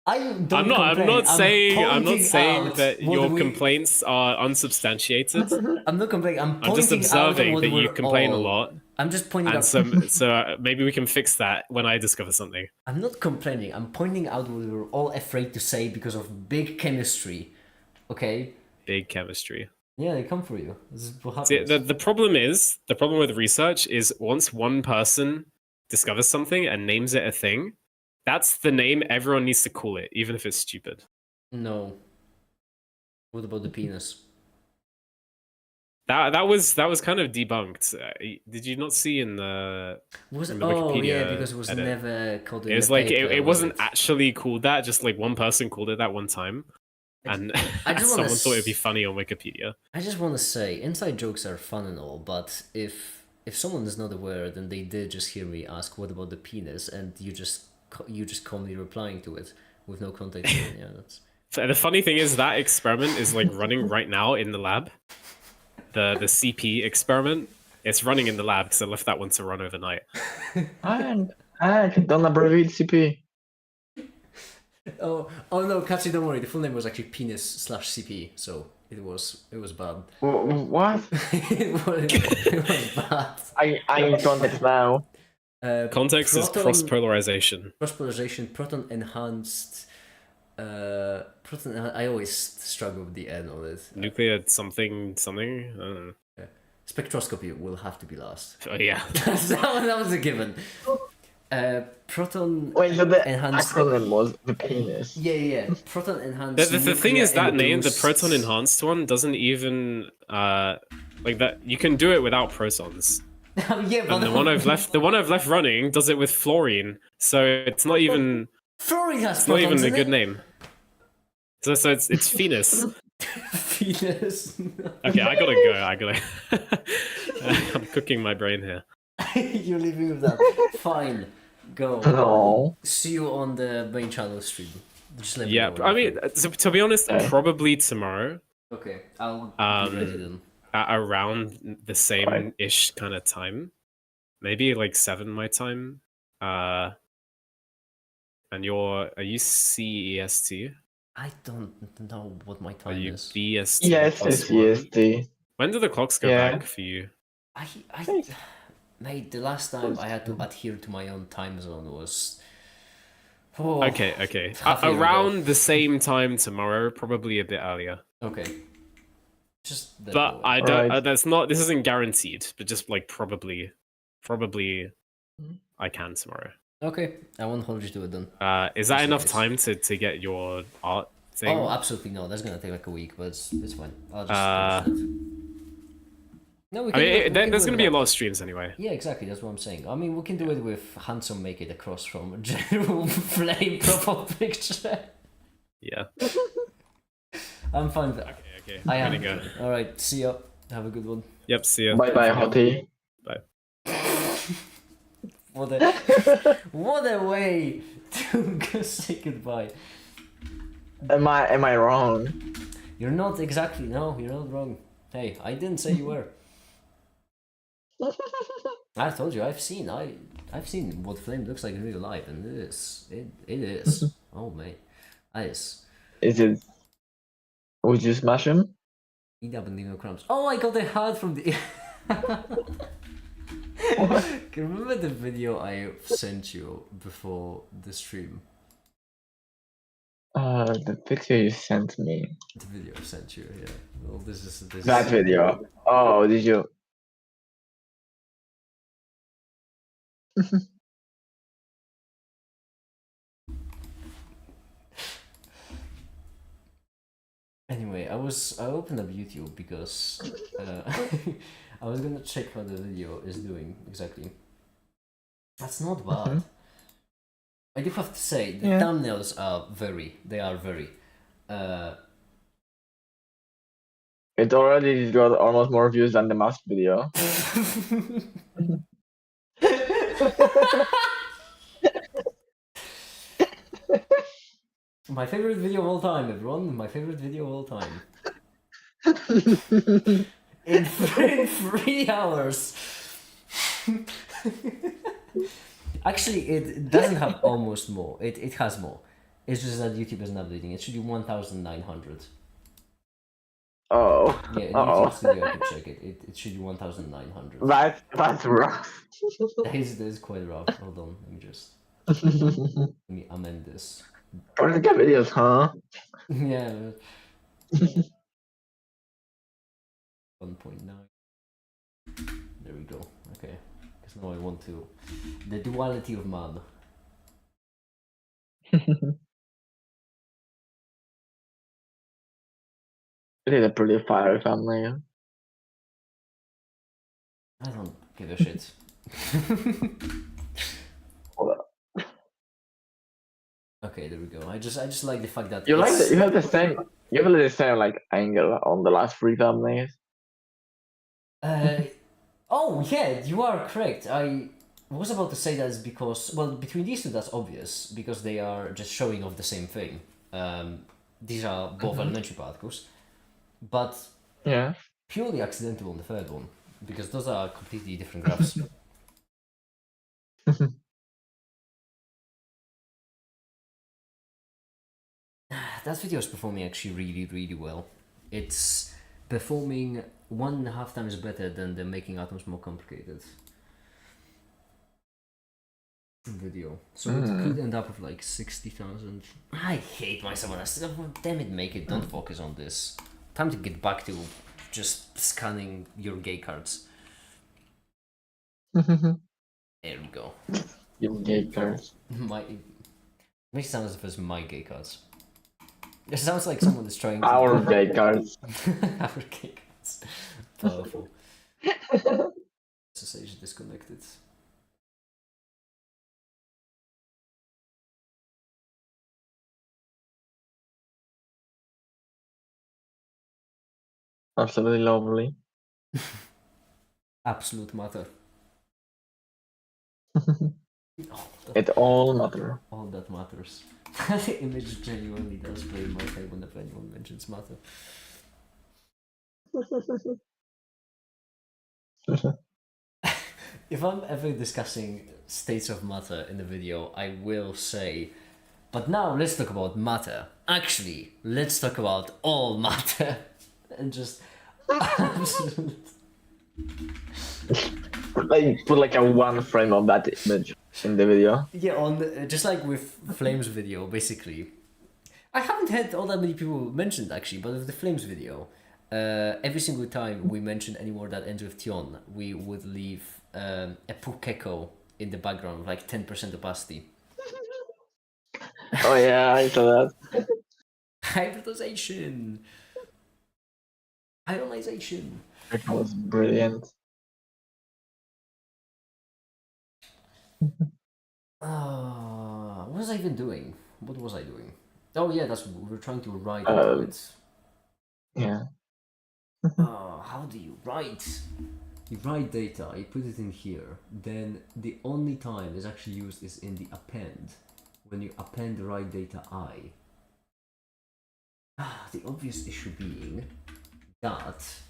I don't I'm not. complain. I'm not saying. I'm not pointing saying out that what your we- complaints are unsubstantiated. I'm not complaining. I'm I'm just pointing observing out what that you we're complain a all... lot, I'm just pointing and out. so maybe we can fix that when I discover something. I'm not complaining. I'm pointing out what we were all afraid to say because of big chemistry. Okay? Big chemistry. Yeah, they come for you. This is what See, happens. the problem with research is once one person discovers something and names it a thing, that's the name everyone needs to call it, even if it's stupid. No. What about the penis? That was kind of debunked. Did you not see in the Was in it? the Oh Wikipedia yeah, because it was edit? never called in It was the like paper, it was wasn't it? actually called that. Just like one person called it that one time, and I just wanna someone thought it'd be funny on Wikipedia. I just want to say, inside jokes are fun and all, but if someone is not aware, then they did just hear me ask, "What about the penis?" and you just calmly replying to it with no context. Yeah, that's... So the funny thing is that experiment is like running right now in the lab. The CP experiment. It's running in the lab because I left that one to run overnight. I don't abbreviate CP. Oh no, Katsu, don't worry. The full name was actually penis/CP, so it was bad. What? it was bad. I need context now. Context is cross-polarization. Cross-polarization, proton enhanced. I always struggle with the N on it. Nuclear something. I don't know. Spectroscopy will have to be last. Oh yeah. that was a given. Proton. Wait, so the enhanced... acronym was the penis. Yeah. Proton enhanced. The thing is that name, the induced... proton enhanced one, doesn't even like that. You can do it without protons. Yeah, but And the one I've left running does it with fluorine, so it's not even. Fluorine has It's not protons, even a good isn't name. So it's Venus. Venus. Okay, I gotta go. I'm cooking my brain here. You're leaving with that. Fine, go. No. See you on the main channel stream. Just let me Yeah, know I mean, to be honest, probably tomorrow. Okay, I'll be ready Um, then. around the same-ish kind of time, maybe like 7 my time. And are you CEST? I don't know what my Are time you is. BST? Yes, it's EST. When do the clocks go Yeah. back for you? Mate, the last time I had to adhere to my own time zone was... Oh, Okay. half a year ago. Around the same time tomorrow, probably a bit earlier. Okay. Just let But go. I don't. Alright. That's not. This isn't guaranteed. But just like probably, I can tomorrow. Okay, I won't hold you to it then. Is that Just in enough case. time to get your art thing? Oh, absolutely no. That's gonna take like a week, but it's fine. I'll just finish it. No, we I can. mean, do it there's gonna be a like- lot of streams anyway. Yeah, exactly. That's what I'm saying. I mean, we can do it with handsome make it across from general flame profile picture. Yeah. I'm fine with that. Okay. I I'm am. gonna go. All right. See ya. Have a good one. Yep. See ya. Bye bye, Hottie. Bye. What a way to say goodbye. Am I wrong? You're not exactly. No, you're not wrong. Hey, I didn't say you were. I told you. I've seen what flame looks like in real life, and it is. It is. Oh mate, that is. Is it? Would you smash him? Eat up and leave no crumbs. Oh, I got a heart from the. Can you remember the video I sent you before the stream? The picture you sent me. The video I sent you, yeah. Well, this is That video. Oh, did you? Anyway, I opened up YouTube because I was gonna check how the video is doing exactly. That's not bad. I do have to say the thumbnails are very. It already got almost more views than the mask video. My favorite video of all time, everyone. My favorite video of all time. In 3 hours. Actually, it doesn't have almost more. It has more. It's just that YouTube isn't updating. It should be 1,900. Oh. Yeah, in Uh-oh. YouTube Studio, I could check it. It should be 1,900. That's rough. That is quite rough. Hold on, let me amend this. Political videos, huh? Yeah. 1.9. There we go. Okay. Because now I want to. The duality of man. It is a pretty fiery family. I don't give a shit. Okay, there we go. I just like the fact that You like it's- you have the same like angle on the last 3 thumbnails. Oh yeah, you are correct. I was about to say that is because, well, between these two that's obvious because they are just showing off the same thing. These are both elementary particles, but Yeah. purely accidental on the third one because those are completely different graphs. That video is performing actually really well. It's performing 1.5 times better than the making atoms more complicated video. So it could end up with like 60,000. I hate myself when I said, oh, damn it, make it, don't focus on this. Time to get back to just scanning your gay cards. There we go. You gay cards. My makes it sound as if it's my gay cards. It sounds like someone is trying to Our gay cards. Our gay cards. Powerful. SSH disconnected. Absolutely lovely. Absolute matter. It all matter. All that matters. The image genuinely does play in my head whenever anyone mentions matter. If I'm ever discussing states of matter in the video, I will say, but now let's talk about matter. Actually, let's talk about all matter. And just Like put like a one frame of that image in the video. yeah, on just like with Flames video, basically. I haven't had all that many people mentioned actually, but with the Flames video, every single time we mention any word that ends with tion, we would leave a pukeko in the background with like 10% opacity. Oh yeah, I saw that. Hybridization. Ionization. It was brilliant. What was I even doing? What was I doing? Oh yeah, that's we're trying to write Um, into it. Yeah. How do you write? You write data, you put it in here, then the only time it's actually used is in the append. When you append the right data I. The obvious issue being that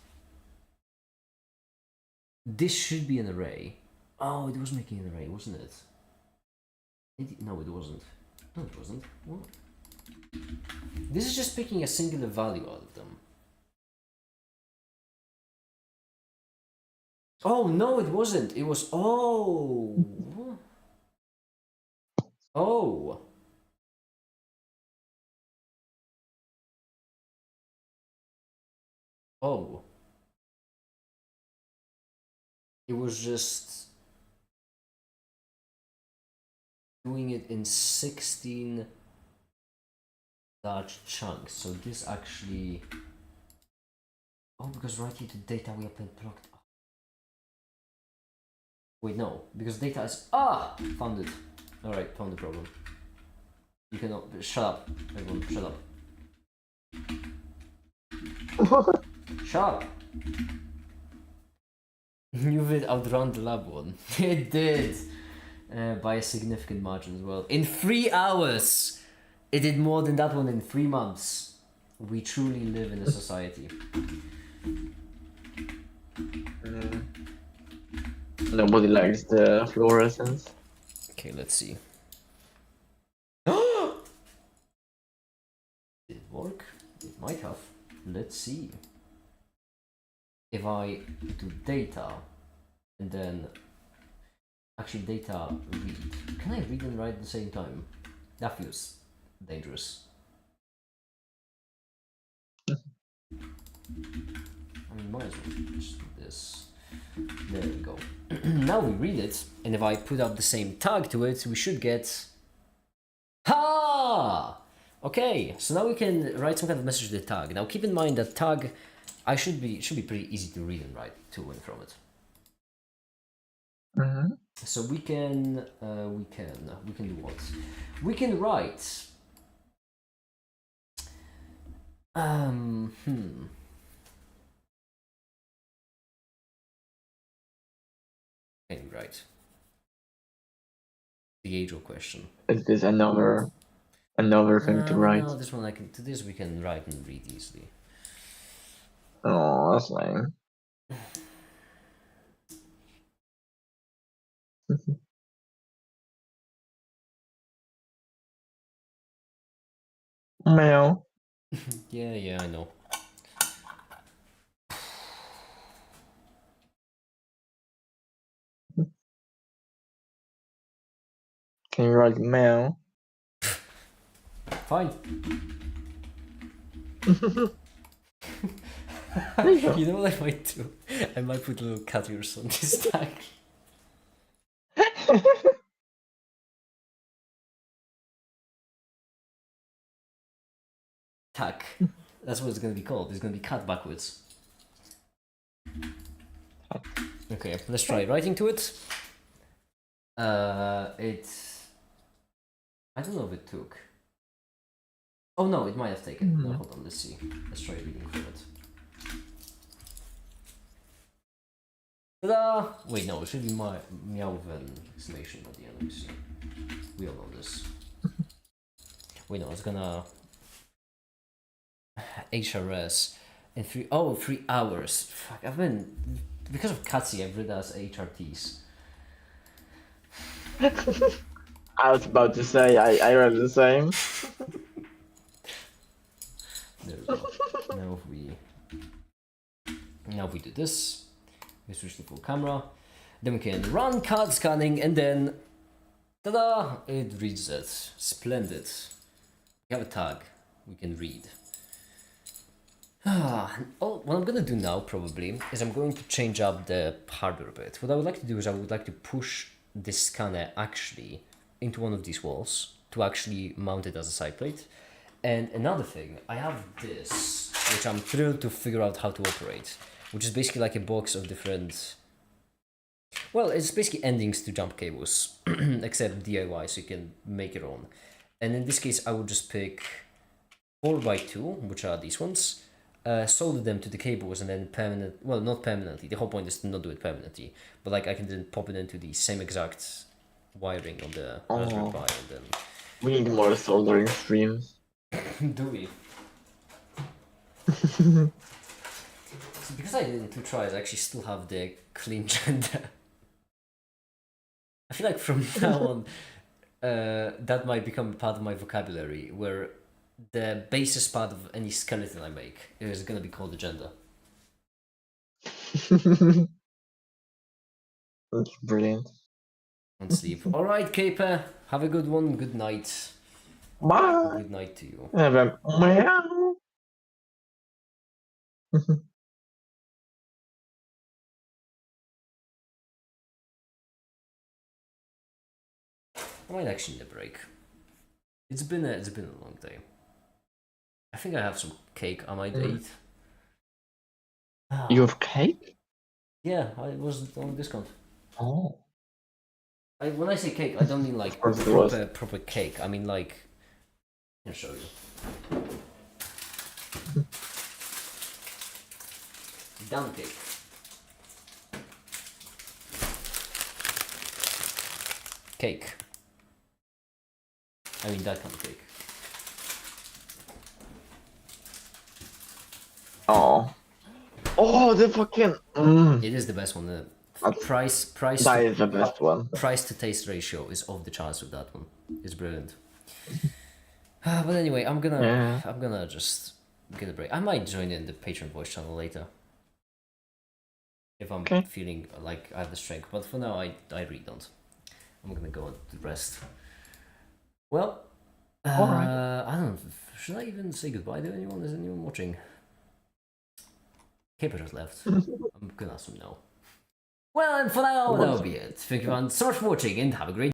this should be an array. Oh, it was making an array, wasn't it? No, it wasn't. No, it wasn't. What? This is just picking a singular value out of them. Oh, no, it wasn't. It was... Oh! Oh! Oh. It was just... doing it in 16 large chunks. So this actually... Oh, because right here the data we append blocked. Wait, no, because data is... Found it. Alright, found the problem. You cannot... Shut up, everyone, shut up. Shut up! You did outrun the lab one. It did! By a significant margin as well. In 3 hours! It did more than that one in 3 months. We truly live in a society. Nobody likes the fluorescence. Okay, let's see. Did it work? It might have. Let's see. If I do data and then actually data read. Can I read and write at the same time? That feels dangerous. I mean, might as well just do this. There we go. Now we read it, and if I put up the same tag to it, we should get... Ha! Okay, so now we can write some kind of message to the tag. Now keep in mind that tag should be pretty easy to read and write to and from it. So we can do what? We can write. Can you write? The age-old question. Is this another thing to write? No, this one I can. To this we can write and read easily. Oh, that's lame. Meow. Yeah, I know. Can you write meow? Fine. There you go. You know what I might do? I might put little cat ears on this tag. Tag. That's what it's gonna be called. It's gonna be cat backwards. Okay, let's try writing to it. It's... I don't know if it took. Oh no, it might have taken. No, hold on, let's see. Let's try reading from it. Ta-da! Wait, no, it should be my meow with an exclamation at the end. Let me see. We all know this. Wait, no, it's gonna... HRS in 3 hours. Fuck, I've been... Because of Katsi, I've read as HRTs. I was about to say I read the same. There we go. Now if we do this, we switch to full camera, then we can run card scanning, and then ta-da! It reads it. Splendid. We have a tag we can read. What I'm gonna do now probably is I'm going to change up the hardware a bit. What I would like to do is I would like to push this scanner actually into one of these walls to actually mount it as a side plate. And another thing, I have this, which I'm thrilled to figure out how to operate, which is basically like a box of different... Well, it's basically endings to jump cables, except DIY, so you can make your own. And in this case, I would just pick 4x2, which are these ones, solder them to the cables, and then not permanently, the whole point is to not do it permanently, but like I can then pop it into the same exact wiring on the Raspberry Pi, and then... We need more soldering streams. Do we? So because I did it in 2 tries, I actually still have the clean gender. I feel like from now on, that might become part of my vocabulary, where the basest part of any skeleton I make is gonna be called agenda. That's brilliant. And sleep. Alright, Caper, have a good one, good night. Bye. Good night to you. Have a meow. I might actually need a break. It's been a long day. I think I have some cake I might eat. You have cake? Yeah, I was on discount. Oh. When I say cake, I don't mean like course it was. proper cake. I mean like... I'll show you. Down cake. Cake. I mean that kind of cake. Oh, the fucking. It is the best one. The That's- price That to, is the best one. price to taste ratio is off the charts with that one. It's brilliant. But anyway, I'm gonna just get a break. I might join in the Patreon voice channel later if I'm Okay. feeling like I have the strength. But for now, I really don't. I'm gonna go on to rest. Well, Alright. I don't know. Should I even say goodbye to anyone? Is anyone watching? Caper just left. I'm gonna assume no. Well, and for now, that'll be it. Thank you everyone so much for watching and have a great